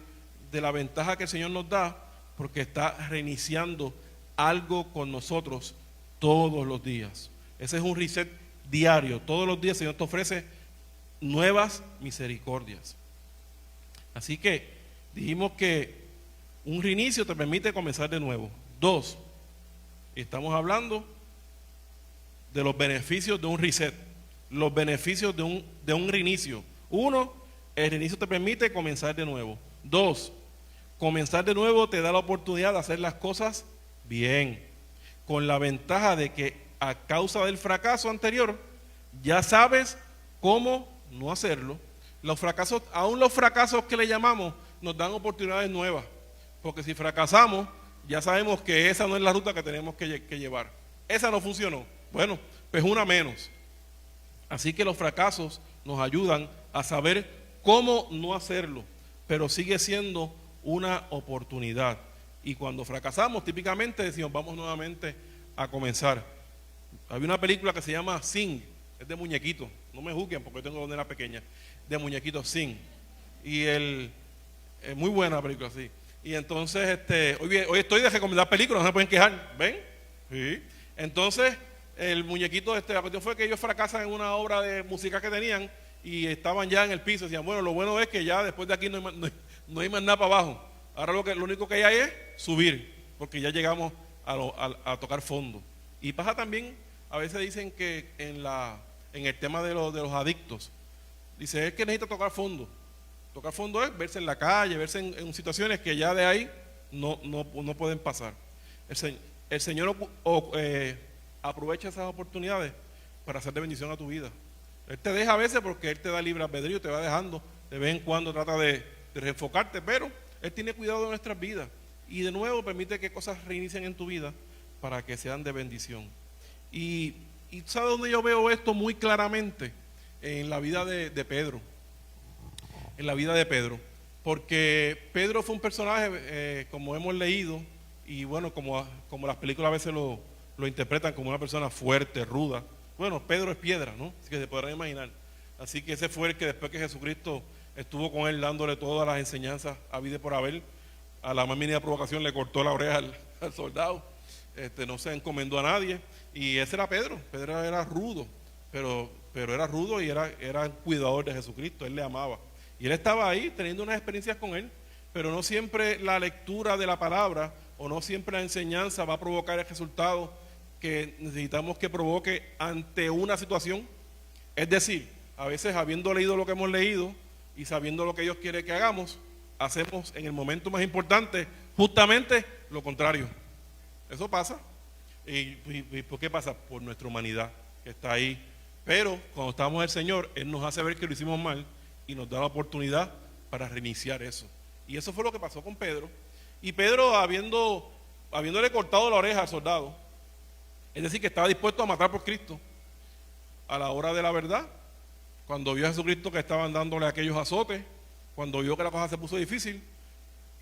S1: de la ventaja que el Señor nos da, porque está reiniciando algo con nosotros todos los días. Ese es un reset diario. Todos los días el Señor te ofrece nuevas misericordias. Así que dijimos que un reinicio te permite comenzar de nuevo. 2, estamos hablando de los beneficios de un reset, los beneficios de un reinicio. 1, el reinicio te permite comenzar de nuevo. 2, comenzar de nuevo te da la oportunidad de hacer las cosas bien, con la ventaja de que a causa del fracaso anterior ya sabes cómo no hacerlo. Los fracasos, aún los fracasos que le llamamos, nos dan oportunidades nuevas, porque si fracasamos ya sabemos que esa no es la ruta que tenemos que llevar. Esa no funcionó, bueno, pues una menos. Así que los fracasos nos ayudan a saber cómo no hacerlo, pero sigue siendo una oportunidad. Y cuando fracasamos, típicamente decimos, vamos nuevamente a comenzar. Había una película que se llama Sing, es de muñequitos, no me juzguen porque yo tengo una nena pequeña, de muñequitos, Sing. Y es muy buena la película, sí. Y entonces, hoy estoy de recomendar películas, no se pueden quejar, ¿ven? Sí. Entonces, el muñequito la cuestión fue que ellos fracasan en una obra de música que tenían y estaban ya en el piso. Decían, bueno, lo bueno es que ya después de aquí no hay más nada para abajo. Ahora lo único que hay es subir, porque ya llegamos a tocar fondo. Y pasa también, a veces dicen que en el tema de los adictos, dice, es que necesita tocar fondo. Tocar fondo es verse en la calle, verse en situaciones que ya de ahí no pueden pasar. El Señor aprovecha esas oportunidades para hacer de bendición a tu vida. Él te deja a veces porque Él te da libre albedrío, te va dejando, de vez en cuando trata de reenfocarte, pero Él tiene cuidado de nuestras vidas y de nuevo permite que cosas reinicien en tu vida para que sean de bendición. Y ¿sabes dónde yo veo esto muy claramente? En la vida de Pedro. En la vida de Pedro. Porque Pedro fue un personaje, como hemos leído, y bueno, como las películas a veces lo interpretan como una persona fuerte, ruda. Bueno, Pedro es piedra, ¿no? Así que se podrán imaginar. Así que ese fue el que después que Jesucristo estuvo con él dándole todas las enseñanzas a vida y por haber, a la más mínima provocación le cortó la oreja al soldado. No se encomendó a nadie. Y ese era Pedro. Pedro era rudo, pero era rudo y era cuidador de Jesucristo. Él le amaba. Y él estaba ahí teniendo unas experiencias con él, pero no siempre la lectura de la palabra o no siempre la enseñanza va a provocar el resultado que necesitamos que provoque ante una situación. Es decir, a veces habiendo leído lo que hemos leído y sabiendo lo que Dios quiere que hagamos, hacemos en el momento más importante justamente lo contrario. Eso pasa. ¿Y por qué pasa? Por nuestra humanidad que está ahí. Pero cuando estamos en el Señor, Él nos hace ver que lo hicimos mal y nos da la oportunidad para reiniciar eso. Y eso fue lo que pasó con Pedro. Y Pedro, habiéndole cortado la oreja al soldado, es decir, que estaba dispuesto a matar por Cristo, a la hora de la verdad, cuando vio a Jesucristo que estaban dándole aquellos azotes, cuando vio que la cosa se puso difícil,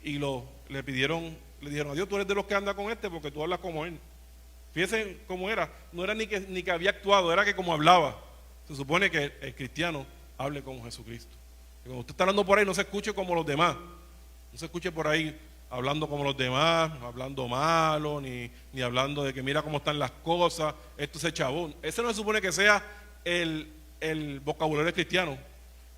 S1: y le dijeron, adiós, tú eres de los que anda con porque tú hablas como él. Fíjense cómo era, no era ni que había actuado, era que como hablaba. Se supone que el cristiano hable como Jesucristo. Que cuando usted está hablando por ahí, no se escuche como los demás. No se escuche por ahí hablando como los demás, hablando malo, ni hablando de que mira cómo están las cosas, esto es chabón. Ese no se supone que sea el vocabulario cristiano.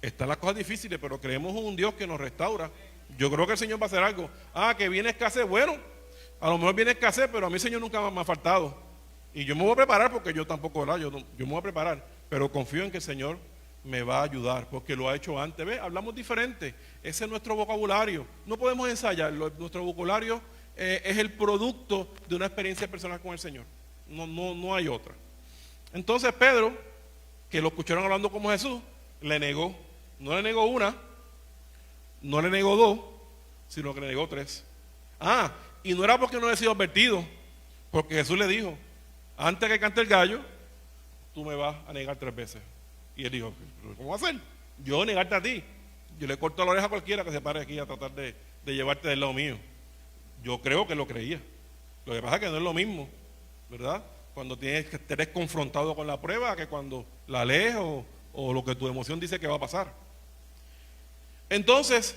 S1: Están las cosas difíciles, pero creemos en un Dios que nos restaura. Yo creo que el Señor va a hacer algo. Que viene escasez, bueno, a lo mejor viene escasez, pero a mí el Señor nunca me ha faltado. Y yo me voy a preparar porque yo tampoco, ¿verdad? Yo me voy a preparar, pero confío en que el Señor me va a ayudar, porque lo ha hecho antes. ¿Ves? Hablamos diferente. Ese es nuestro vocabulario. No podemos ensayarlo. Nuestro vocabulario es el producto de una experiencia personal con el Señor. No hay otra. Entonces Pedro, que lo escucharon hablando como Jesús, le negó. No le negó una, no le negó dos, sino que le negó tres. Y no era porque no había sido advertido, porque Jesús le dijo, antes que cante el gallo, tú me vas a negar 3 veces. Y él dijo, ¿cómo va a ser? Yo negarte a ti. Yo le corto la oreja a cualquiera que se pare aquí a tratar de llevarte del lado mío. Yo creo que lo creía. Lo que pasa es que no es lo mismo, ¿verdad? Cuando tienes que estar confrontado con la prueba que cuando la lees o lo que tu emoción dice que va a pasar. Entonces,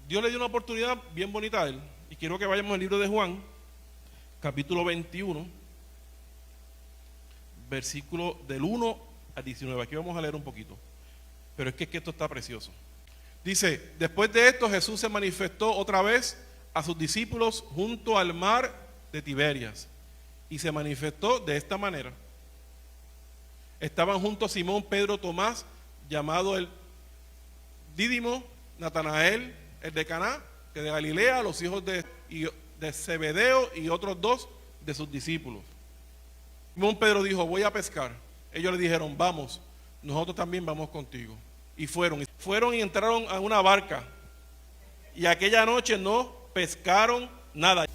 S1: Dios le dio una oportunidad bien bonita a él. Y quiero que vayamos al libro de Juan, capítulo 21, versículo del 1 al 19. Aquí vamos a leer un poquito. Pero es que esto está precioso. Dice, después de esto Jesús se manifestó otra vez a sus discípulos junto al mar de Tiberias. Y se manifestó de esta manera. Estaban juntos Simón, Pedro, Tomás, llamado el Dídimo, Natanael, el de Caná, que de Galilea, los hijos de Zebedeo y otros 2 de sus discípulos. Simón Pedro dijo, voy a pescar. Ellos le dijeron, vamos, nosotros también vamos contigo. Y fueron y entraron a una barca. Y aquella noche no pescaron nada.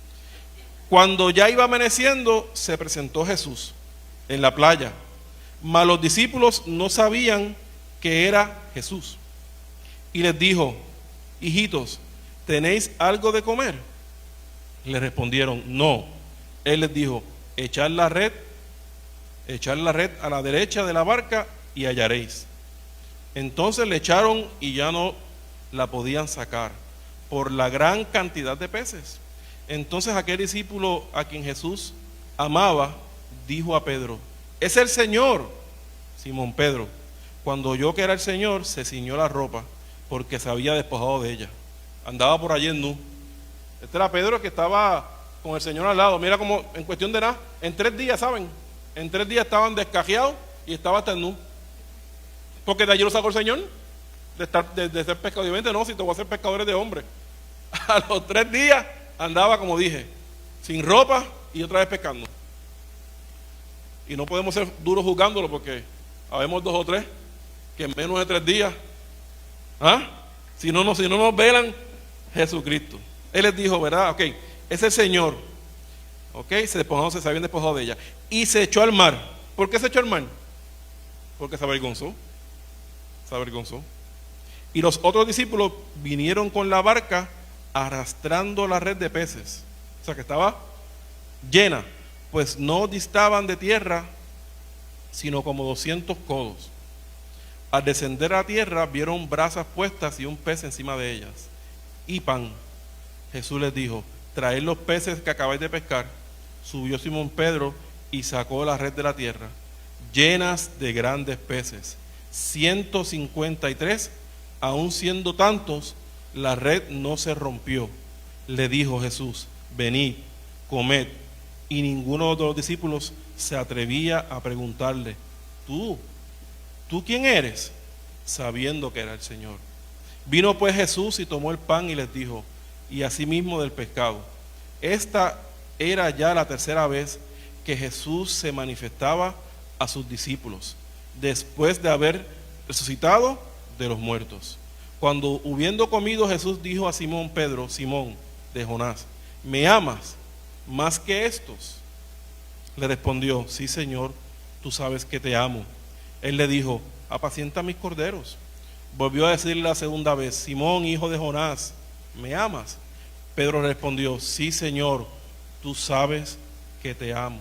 S1: Cuando ya iba amaneciendo, se presentó Jesús en la playa. Mas los discípulos no sabían que era Jesús. Y les dijo, hijitos, ¿tenéis algo de comer? Le respondieron, no. Él les dijo, echad la red a la derecha de la barca y hallaréis. Entonces le echaron y ya no la podían sacar por la gran cantidad de peces. Entonces aquel discípulo a quien Jesús amaba dijo a Pedro, es el Señor. Simón Pedro, cuando oyó que era el Señor, se ciñó la ropa, porque se había despojado de ella. Andaba por allí en nu. Este era Pedro que estaba con el Señor al lado. Mira cómo en cuestión de nada, en 3 días, ¿saben? En 3 días estaban descajeados y estaba hasta en nu. Porque de allí lo sacó el Señor, de ser pescador. Obviamente no, si te voy a hacer pescadores de hombres. A los 3 días andaba, como dije, sin ropa y otra vez pescando. Y no podemos ser duros juzgándolo porque habemos 2 o 3 que en menos de 3 días, si no nos velan, Jesucristo. Él les dijo, ¿verdad? Ok, es el Señor. Ok, se habían despojado de ella. Y se echó al mar. ¿Por qué se echó al mar? Porque se avergonzó. Y los otros discípulos vinieron con la barca arrastrando la red de peces. O sea que estaba llena, pues no distaban de tierra sino como 200 codos. Al descender a tierra vieron brasas puestas y un pez encima de ellas y pan. Jesús les dijo, traed los peces que acabáis de pescar. Subió Simón Pedro y sacó la red de la tierra, llenas de grandes peces, 153, aun siendo tantos, la red no se rompió. Le dijo Jesús, venid, comed. Y ninguno de los discípulos se atrevía a preguntarle, ¿tú quién eres? Sabiendo que era el Señor. Vino pues Jesús y tomó el pan y les dijo, y asimismo del pescado. Esta era ya la 3ª vez que Jesús se manifestaba a sus discípulos, después de haber resucitado de los muertos. Cuando hubiendo comido, Jesús dijo a Simón Pedro, Simón de Jonás, ¿me amas más que estos? Le respondió, sí, Señor, tú sabes que te amo. Él le dijo, apacienta mis corderos. Volvió a decirle la 2ª vez, Simón, hijo de Jonás, ¿me amas? Pedro le respondió, sí, Señor, tú sabes que te amo.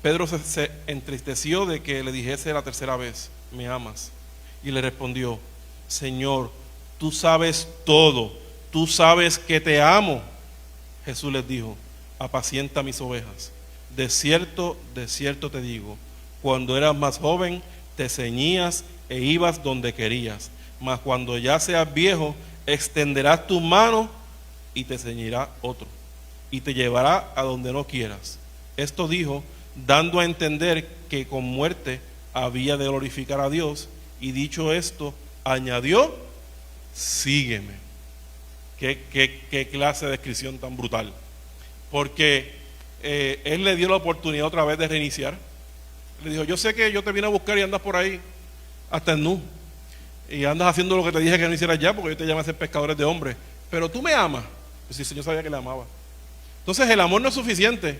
S1: Pedro se entristeció de que le dijese la 3ª vez, ¿me amas? Y le respondió, Señor, tú sabes todo, tú sabes que te amo. Jesús les dijo, apacienta mis ovejas. De cierto te digo, cuando eras más joven, te ceñías e ibas donde querías. Mas cuando ya seas viejo, extenderás tu mano y te ceñirá otro, y te llevará a donde no quieras. Esto dijo, dando a entender que con muerte había de glorificar a Dios, y dicho esto, añadió, sígueme. Qué clase de descripción tan brutal. Porque él le dio la oportunidad otra vez de reiniciar. Le dijo, yo sé que yo te vine a buscar y andas por ahí hasta en nu, y andas haciendo lo que te dije que no hicieras ya, porque yo te llamé a ser pescadores de hombres, pero tú me amas. Pues sí, el Señor sabía que le amaba. Entonces el amor no es suficiente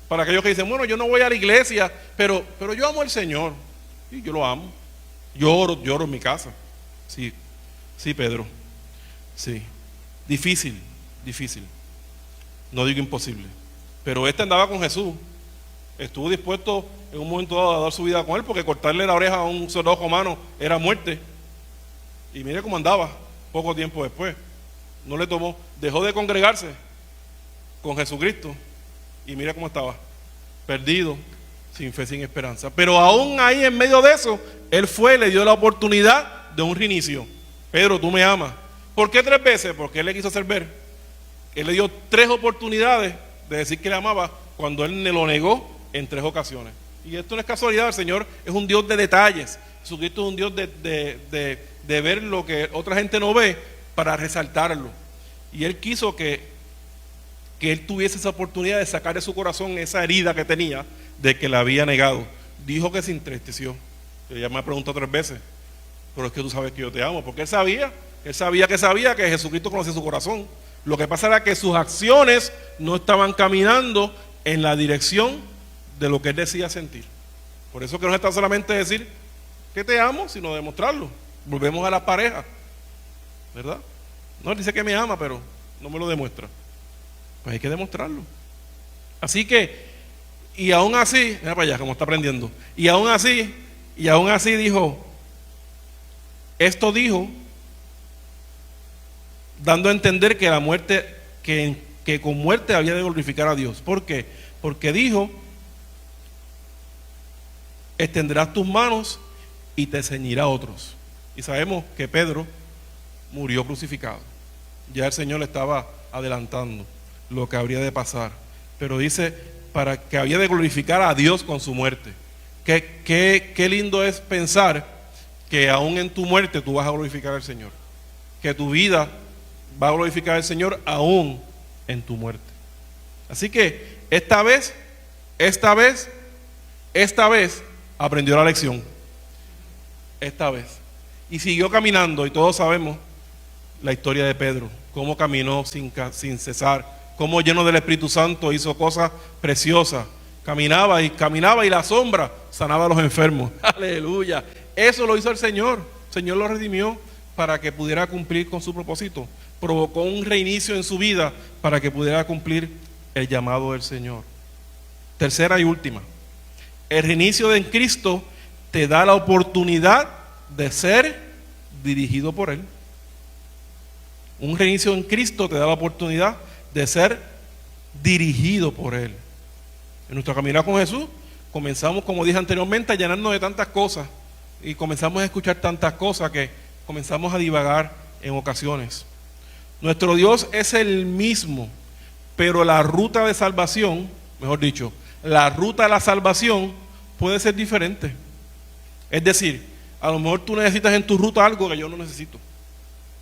S1: para aquellos que dicen, bueno, yo no voy a la iglesia, pero yo amo al Señor, y yo lo amo. Lloro en mi casa. Sí, Pedro, sí. Difícil, no digo imposible, pero andaba con Jesús, estuvo dispuesto en un momento dado a dar su vida con él, porque cortarle la oreja a un soldado romano era muerte. Y mire cómo andaba poco tiempo después. No le tomó, dejó de congregarse con Jesucristo y mire cómo estaba, perdido, sin fe, sin esperanza. Pero aún ahí en medio de eso, él le dio la oportunidad de un reinicio. Pedro, tú me amas. ¿Por qué 3 veces? Porque él le quiso hacer ver. Él le dio 3 oportunidades de decir que le amaba, cuando él lo negó en 3 ocasiones. Y esto no es casualidad, el Señor es un Dios de detalles. Jesucristo es un Dios de ver lo que otra gente no ve, para resaltarlo. Y él quiso que él tuviese esa oportunidad de sacar de su corazón esa herida que tenía de que la había negado. Dijo que se entristeció. Ella me ha preguntado 3 veces, pero es que tú sabes que yo te amo, porque él sabía que Jesucristo conocía su corazón. Lo que pasa era que sus acciones no estaban caminando en la dirección de lo que él decía sentir. Por eso que no está solamente decir que te amo, sino demostrarlo. Volvemos a las parejas, ¿verdad? No, él dice que me ama, pero no me lo demuestra. Pues hay que demostrarlo. Así que, y aún así, mira para allá como está aprendiendo, y aún así dijo, esto dijo, dando a entender que la muerte, que que con muerte había de glorificar a Dios. ¿Por qué? Porque dijo: extenderás tus manos y te ceñirá a otros. Y sabemos que Pedro murió crucificado. Ya el Señor le estaba adelantando lo que habría de pasar. Pero dice, para que había de glorificar a Dios con su muerte. Qué lindo es pensar que aún en tu muerte tú vas a glorificar al Señor. Que tu vida va a glorificar al Señor aún en tu muerte. Así que esta vez aprendió la lección. Esta vez. Y siguió caminando, y todos sabemos la historia de Pedro, cómo caminó sin cesar, cómo lleno del Espíritu Santo hizo cosas preciosas. Caminaba y la sombra sanaba a los enfermos. Aleluya. Eso lo hizo el Señor. El Señor lo redimió para que pudiera cumplir con su propósito. Provocó un reinicio en su vida para que pudiera cumplir el llamado del Señor. Tercera y última. El reinicio en Cristo te da la oportunidad de ser dirigido por Él. Un reinicio en Cristo te da la oportunidad de ser dirigido por Él. En nuestro caminar con Jesús comenzamos, como dije anteriormente, a llenarnos de tantas cosas y comenzamos a escuchar tantas cosas que comenzamos a divagar en ocasiones. Nuestro Dios es el mismo, pero la ruta de salvación, mejor dicho, la ruta de la salvación puede ser diferente. Es decir, a lo mejor tú necesitas en tu ruta algo que yo no necesito,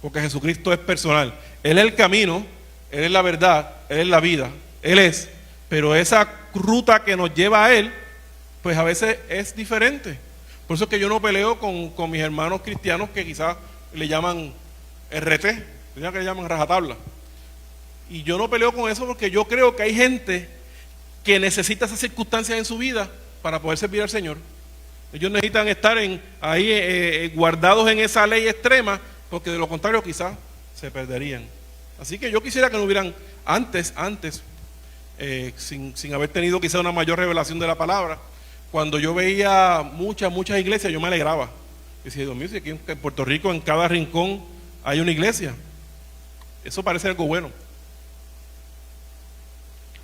S1: porque Jesucristo es personal. Él es el camino, Él es la verdad, Él es la vida, Él es. Pero esa ruta que nos lleva a Él, pues a veces es diferente. Por eso es que yo no peleo con mis hermanos cristianos que quizás le llaman RT, que le llaman rajatabla. Y yo no peleo con eso porque yo creo que hay gente que necesita esas circunstancias en su vida para poder servir al Señor. Ellos necesitan estar ahí guardados en esa ley extrema, porque de lo contrario quizás se perderían. Así que yo quisiera que no hubieran antes, sin haber tenido quizá una mayor revelación de la palabra, cuando yo veía muchas iglesias, yo me alegraba. Decía, Dios mío, si aquí en Puerto Rico en cada rincón hay una iglesia, eso parece algo bueno.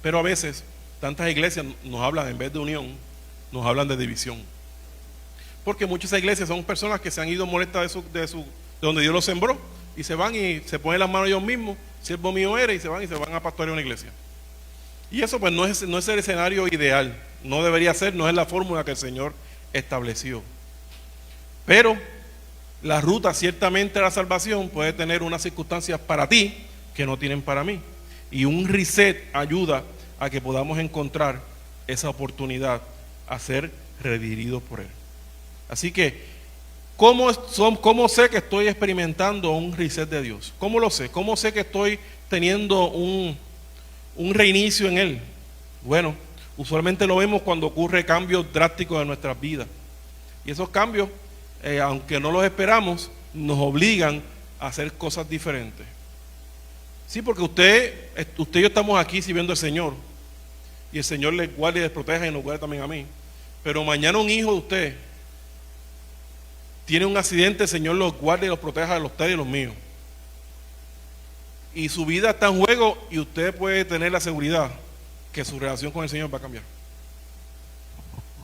S1: Pero a veces tantas iglesias nos hablan, en vez de unión, nos hablan de división. Porque muchas iglesias son personas que se han ido molestas de donde Dios los sembró, y se van y se ponen las manos ellos mismos, siervo mío eres, y se van a pastorear una iglesia. Y eso pues no es el escenario ideal, no debería ser, no es la fórmula que el Señor estableció. Pero la ruta ciertamente a la salvación puede tener unas circunstancias para ti que no tienen para mí. Y un reset ayuda a que podamos encontrar esa oportunidad a ser redirigidos por Él. Así que, ¿cómo sé que estoy experimentando un reset de Dios? ¿Cómo lo sé? ¿Cómo sé que estoy teniendo un reinicio en Él? Bueno, usualmente lo vemos cuando ocurre cambios drásticos en nuestras vidas. Y esos cambios, aunque no los esperamos, nos obligan a hacer cosas diferentes. Sí, porque usted y yo estamos aquí sirviendo al Señor, y el Señor les guarda y les proteja y nos guarda también a mí. Pero mañana un hijo de usted tiene un accidente, el Señor los guarda y los proteja de los ustedes y los míos. Y su vida está en juego, y usted puede tener la seguridad que su relación con el Señor va a cambiar.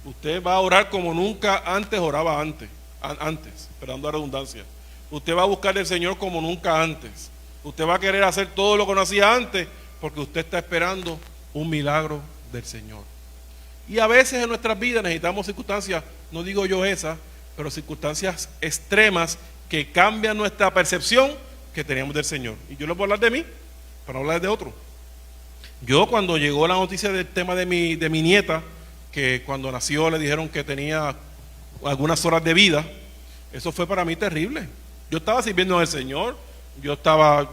S1: Usted va a orar como nunca antes oraba antes, perdón la redundancia. Usted va a buscar al Señor como nunca antes. Usted va a querer hacer todo lo que no hacía antes, porque usted está esperando un milagro del Señor. Y a veces en nuestras vidas necesitamos circunstancias, no digo yo esas, pero circunstancias extremas que cambian nuestra percepción que teníamos del Señor. Y yo les voy a hablar de mí, para no hablar de otro. Yo, cuando llegó la noticia del tema de mi nieta, que cuando nació le dijeron que tenía algunas horas de vida, eso fue para mí terrible. Yo estaba sirviendo al Señor, yo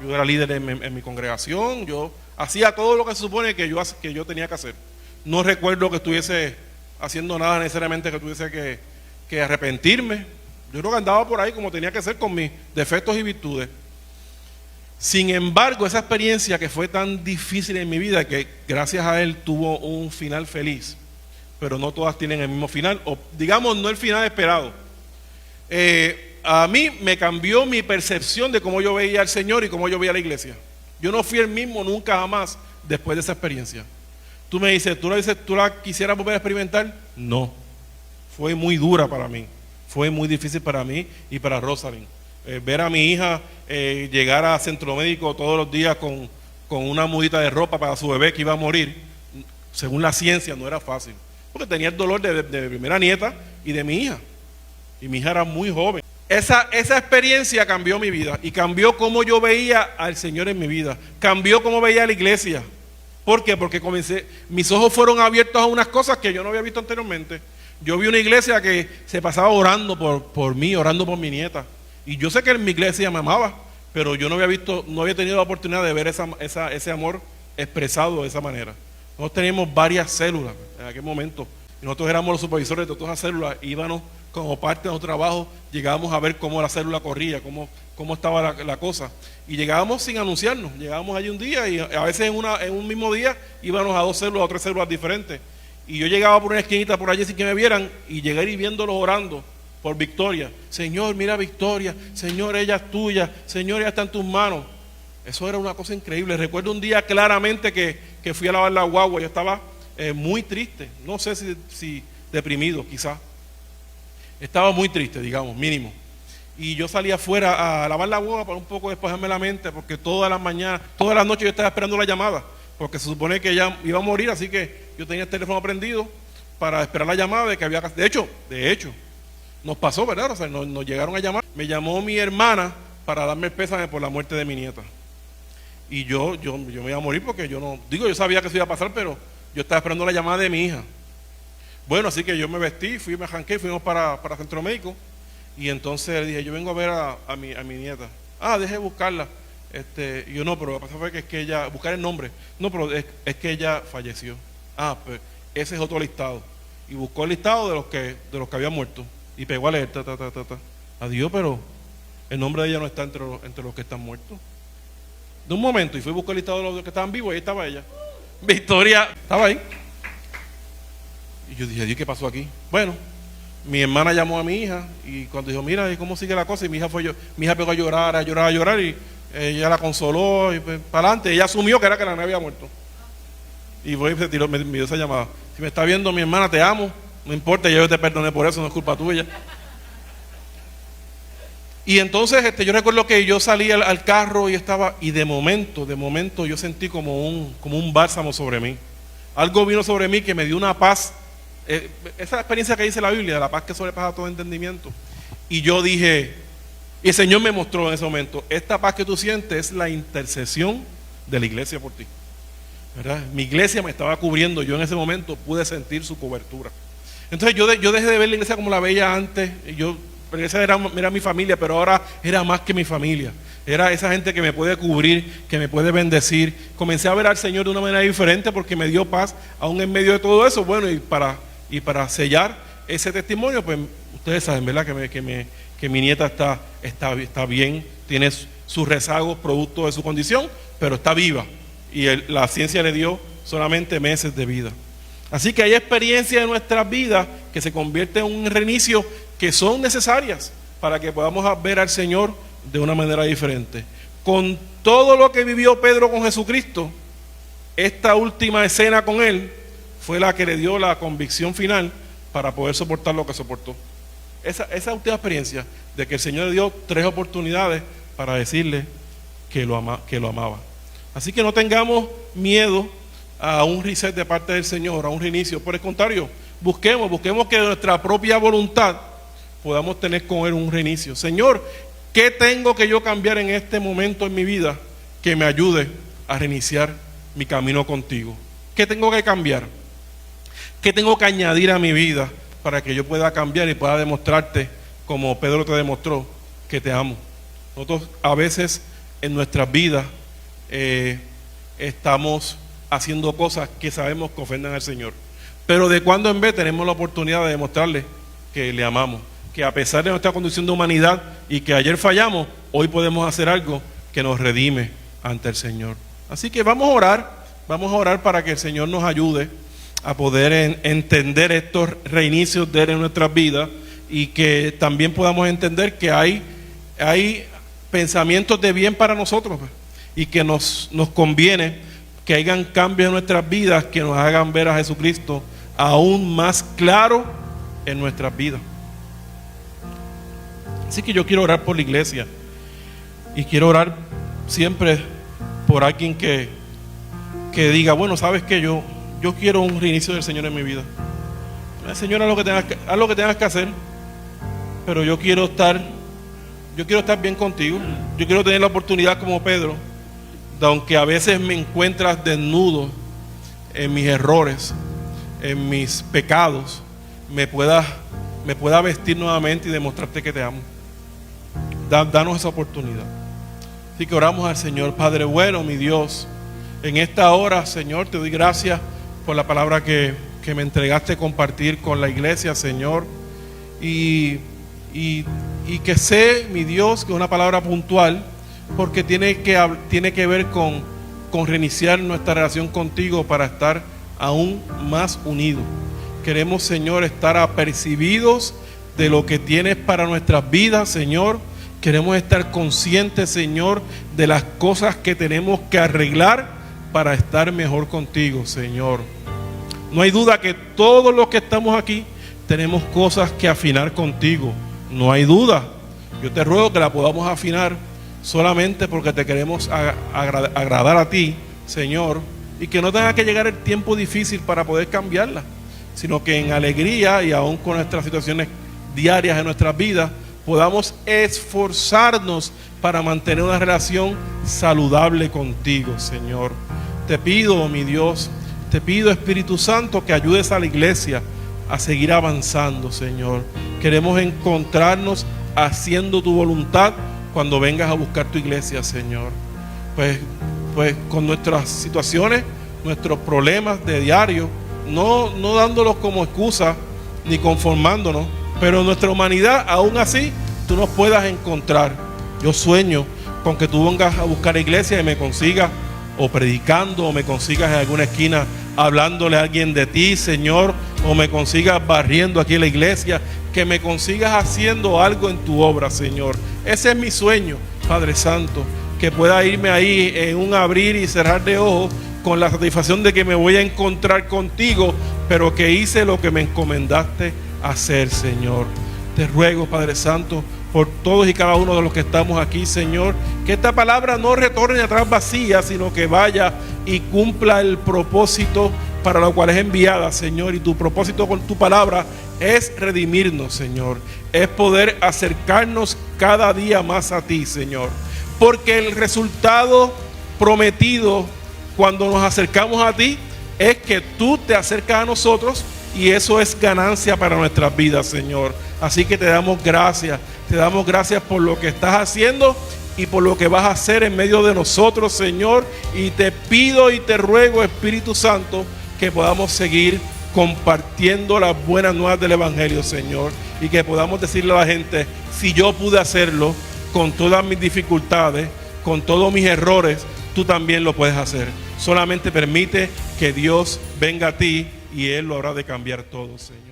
S1: era líder en mi congregación, yo hacía todo lo que se supone que yo tenía que hacer. No recuerdo que estuviese haciendo nada necesariamente que tuviese que arrepentirme. Yo creo que andaba por ahí como tenía que ser, con mis defectos y virtudes. Sin embargo, esa experiencia que fue tan difícil en mi vida, que gracias a Él tuvo un final feliz, pero no todas tienen el mismo final, o digamos no el final esperado. A mí me cambió mi percepción de cómo yo veía al Señor y cómo yo veía a la iglesia. Yo no fui el mismo nunca jamás después de esa experiencia. Tú me dices, ¿tú la quisieras volver a experimentar? No. Fue muy dura para mí. Fue muy difícil para mí y para Rosalind. Ver a mi hija llegar a centro médico todos los días con una mudita de ropa para su bebé que iba a morir, según la ciencia, no era fácil. Porque tenía el dolor de mi primera nieta y de mi hija. Y mi hija era muy joven. Esa experiencia cambió mi vida y cambió cómo yo veía al Señor en mi vida. Cambió cómo veía a la iglesia. ¿Por qué? Porque mis ojos fueron abiertos a unas cosas que yo no había visto anteriormente. Yo vi una iglesia que se pasaba orando por mí, orando por mi nieta. Y yo sé que en mi iglesia me amaba, pero yo no había tenido la oportunidad de ver ese amor expresado de esa manera. Nosotros teníamos varias células en aquel momento. Y nosotros éramos los supervisores de todas esas células. Íbamos como parte de nuestro trabajo, llegábamos a ver cómo la célula corría, cómo estaba la cosa. Y llegábamos sin anunciarnos. Llegábamos allí un día y a veces en un mismo día íbamos a 2 células o 3 células diferentes. Y yo llegaba por una esquinita por allí sin que me vieran y llegué y viéndolos orando por Victoria. Señor, mira Victoria. Señor, ella es tuya. Señor, ella está en tus manos. Eso era una cosa increíble. Recuerdo un día claramente que fui a lavar la guagua. Yo estaba muy triste. No sé si deprimido, quizás. Estaba muy triste, digamos, mínimo. Y yo salí afuera a lavar la guagua para un poco despejarme la mente, porque todas las mañanas, todas las noches yo estaba esperando la llamada, porque se supone que ella iba a morir, así que yo tenía el teléfono prendido para esperar la llamada de que había. De hecho, nos pasó, ¿verdad? O sea, nos llegaron a llamar. Me llamó mi hermana para darme el pésame por la muerte de mi nieta. Y yo me iba a morir porque yo sabía que eso iba a pasar, pero yo estaba esperando la llamada de mi hija. Bueno, así que yo me vestí, me arranqué, fuimos para Centro Médico. Y entonces le dije, yo vengo a ver a mi nieta. Deje de buscarla. Y yo no, pero lo que pasa fue que es que ella, buscar el nombre. No, pero es que ella falleció. Pues ese es otro listado. Y buscó el listado de los que habían muerto. Y pegó a leer, Adiós, pero el nombre de ella no está entre los que están muertos. De un momento, y fui a buscar el listado de los que estaban vivos, y ahí estaba ella. Victoria estaba ahí. Y yo dije, Dios, ¿qué pasó aquí? Bueno, mi hermana llamó a mi hija y cuando dijo, mira, ¿y cómo sigue la cosa? Y mi hija pegó a llorar y ella la consoló y pues, para adelante. Ella asumió que era que la nena había muerto. Y fue y se tiró, me dio esa llamada. Si me está viendo mi hermana, te amo. No importa, yo te perdoné por eso, no es culpa tuya. Y entonces yo recuerdo que yo salí al carro y de momento yo sentí como un bálsamo sobre mí. Algo vino sobre mí que me dio una paz. Esa experiencia que dice la Biblia, la paz que sobrepasa todo entendimiento. Y yo dije, y el Señor me mostró en ese momento, esta paz que tú sientes es la intercesión de la iglesia por ti, ¿verdad? Mi iglesia me estaba cubriendo, yo en ese momento pude sentir su cobertura. Entonces yo dejé de ver la iglesia como la veía antes. La iglesia era mi familia, pero ahora era más que mi familia. Era esa gente que me puede cubrir, que me puede bendecir. Comencé a ver al Señor de una manera diferente porque me dio paz aún en medio de todo eso. Bueno, y para sellar ese testimonio, pues ustedes saben, ¿verdad? Que mi nieta está bien, tiene sus rezagos producto de su condición, pero está viva. Y la ciencia le dio solamente meses de vida. Así que hay experiencias en nuestras vidas que se convierten en un reinicio que son necesarias para que podamos ver al Señor de una manera diferente. Con todo lo que vivió Pedro con Jesucristo, esta última escena con Él fue la que le dio la convicción final para poder soportar lo que soportó. Esa última experiencia de que el Señor le dio 3 oportunidades para decirle que lo amaba. Así que no tengamos miedo a un reset de parte del Señor, a un reinicio. Por el contrario, busquemos que de nuestra propia voluntad podamos tener con Él un reinicio. Señor, ¿qué tengo que yo cambiar en este momento en mi vida que me ayude a reiniciar mi camino contigo? ¿Qué tengo que cambiar? ¿Qué tengo que añadir a mi vida para que yo pueda cambiar y pueda demostrarte, como Pedro te demostró, que te amo? Nosotros a veces en nuestras vidas estamos haciendo cosas que sabemos que ofenden al Señor, pero de cuando en vez tenemos la oportunidad de demostrarle que le amamos, que a pesar de nuestra condición de humanidad y que ayer fallamos, hoy podemos hacer algo que nos redime ante el Señor. Así que vamos a orar para que el Señor nos ayude a poder entender estos reinicios de Él en nuestras vidas y que también podamos entender que hay pensamientos de bien para nosotros y que nos conviene que hayan cambios en nuestras vidas que nos hagan ver a Jesucristo aún más claro en nuestras vidas. Así que yo quiero orar por la iglesia y quiero orar siempre por alguien que diga, bueno, sabes que yo quiero un reinicio del Señor en mi vida. Señor, haz lo que tengas que hacer, pero yo quiero estar bien contigo. Yo quiero tener la oportunidad como Pedro, de aunque a veces me encuentras desnudo en mis errores, en mis pecados, me pueda vestir nuevamente y demostrarte que te amo. Danos esa oportunidad. Así que oramos al Señor. Padre bueno, mi Dios, en esta hora, Señor, te doy gracias por la palabra que me entregaste a compartir con la iglesia, Señor, y que sé, mi Dios, que es una palabra puntual, porque tiene que ver con reiniciar nuestra relación contigo para estar aún más unidos. Queremos, Señor, estar apercibidos de lo que tienes para nuestras vidas, Señor. Queremos estar conscientes, Señor, de las cosas que tenemos que arreglar para estar mejor contigo, Señor. No hay duda que todos los que estamos aquí tenemos cosas que afinar contigo. No hay duda. Yo te ruego que la podamos afinar solamente porque te queremos agradar a ti, Señor, y que no tenga que llegar el tiempo difícil para poder cambiarla, sino que en alegría y aún con nuestras situaciones diarias en nuestras vidas podamos esforzarnos para mantener una relación saludable contigo, Señor. Te pido, mi Dios, te pido, Espíritu Santo, que ayudes a la iglesia a seguir avanzando, Señor. Queremos encontrarnos haciendo tu voluntad cuando vengas a buscar tu iglesia, Señor. Pues con nuestras situaciones, nuestros problemas de diario, no dándolos como excusa ni conformándonos, pero nuestra humanidad, aún así, tú nos puedas encontrar. Yo sueño con que tú vengas a buscar a iglesia y me consigas o predicando, o me consigas en alguna esquina hablándole a alguien de ti, Señor, o me consigas barriendo aquí en la iglesia, que me consigas haciendo algo en tu obra, Señor. Ese es mi sueño, Padre Santo, que pueda irme ahí en un abrir y cerrar de ojos con la satisfacción de que me voy a encontrar contigo, pero que hice lo que me encomendaste hacer, Señor. Te ruego, Padre Santo, por todos y cada uno de los que estamos aquí, Señor, que esta palabra no retorne atrás vacía, sino que vaya y cumpla el propósito para lo cual es enviada, Señor. Y tu propósito con tu palabra es redimirnos, Señor, es poder acercarnos cada día más a ti, Señor, porque el resultado prometido cuando nos acercamos a ti es que tú te acercas a nosotros, y eso es ganancia para nuestras vidas, Señor. Así que te damos gracias por lo que estás haciendo y por lo que vas a hacer en medio de nosotros, Señor. Y te pido y te ruego, Espíritu Santo, que podamos seguir compartiendo las buenas nuevas del Evangelio, Señor, y que podamos decirle a la gente: si yo pude hacerlo con todas mis dificultades, con todos mis errores, tú también lo puedes hacer. Solamente permite que Dios venga a ti y Él lo habrá de cambiar todo, Señor.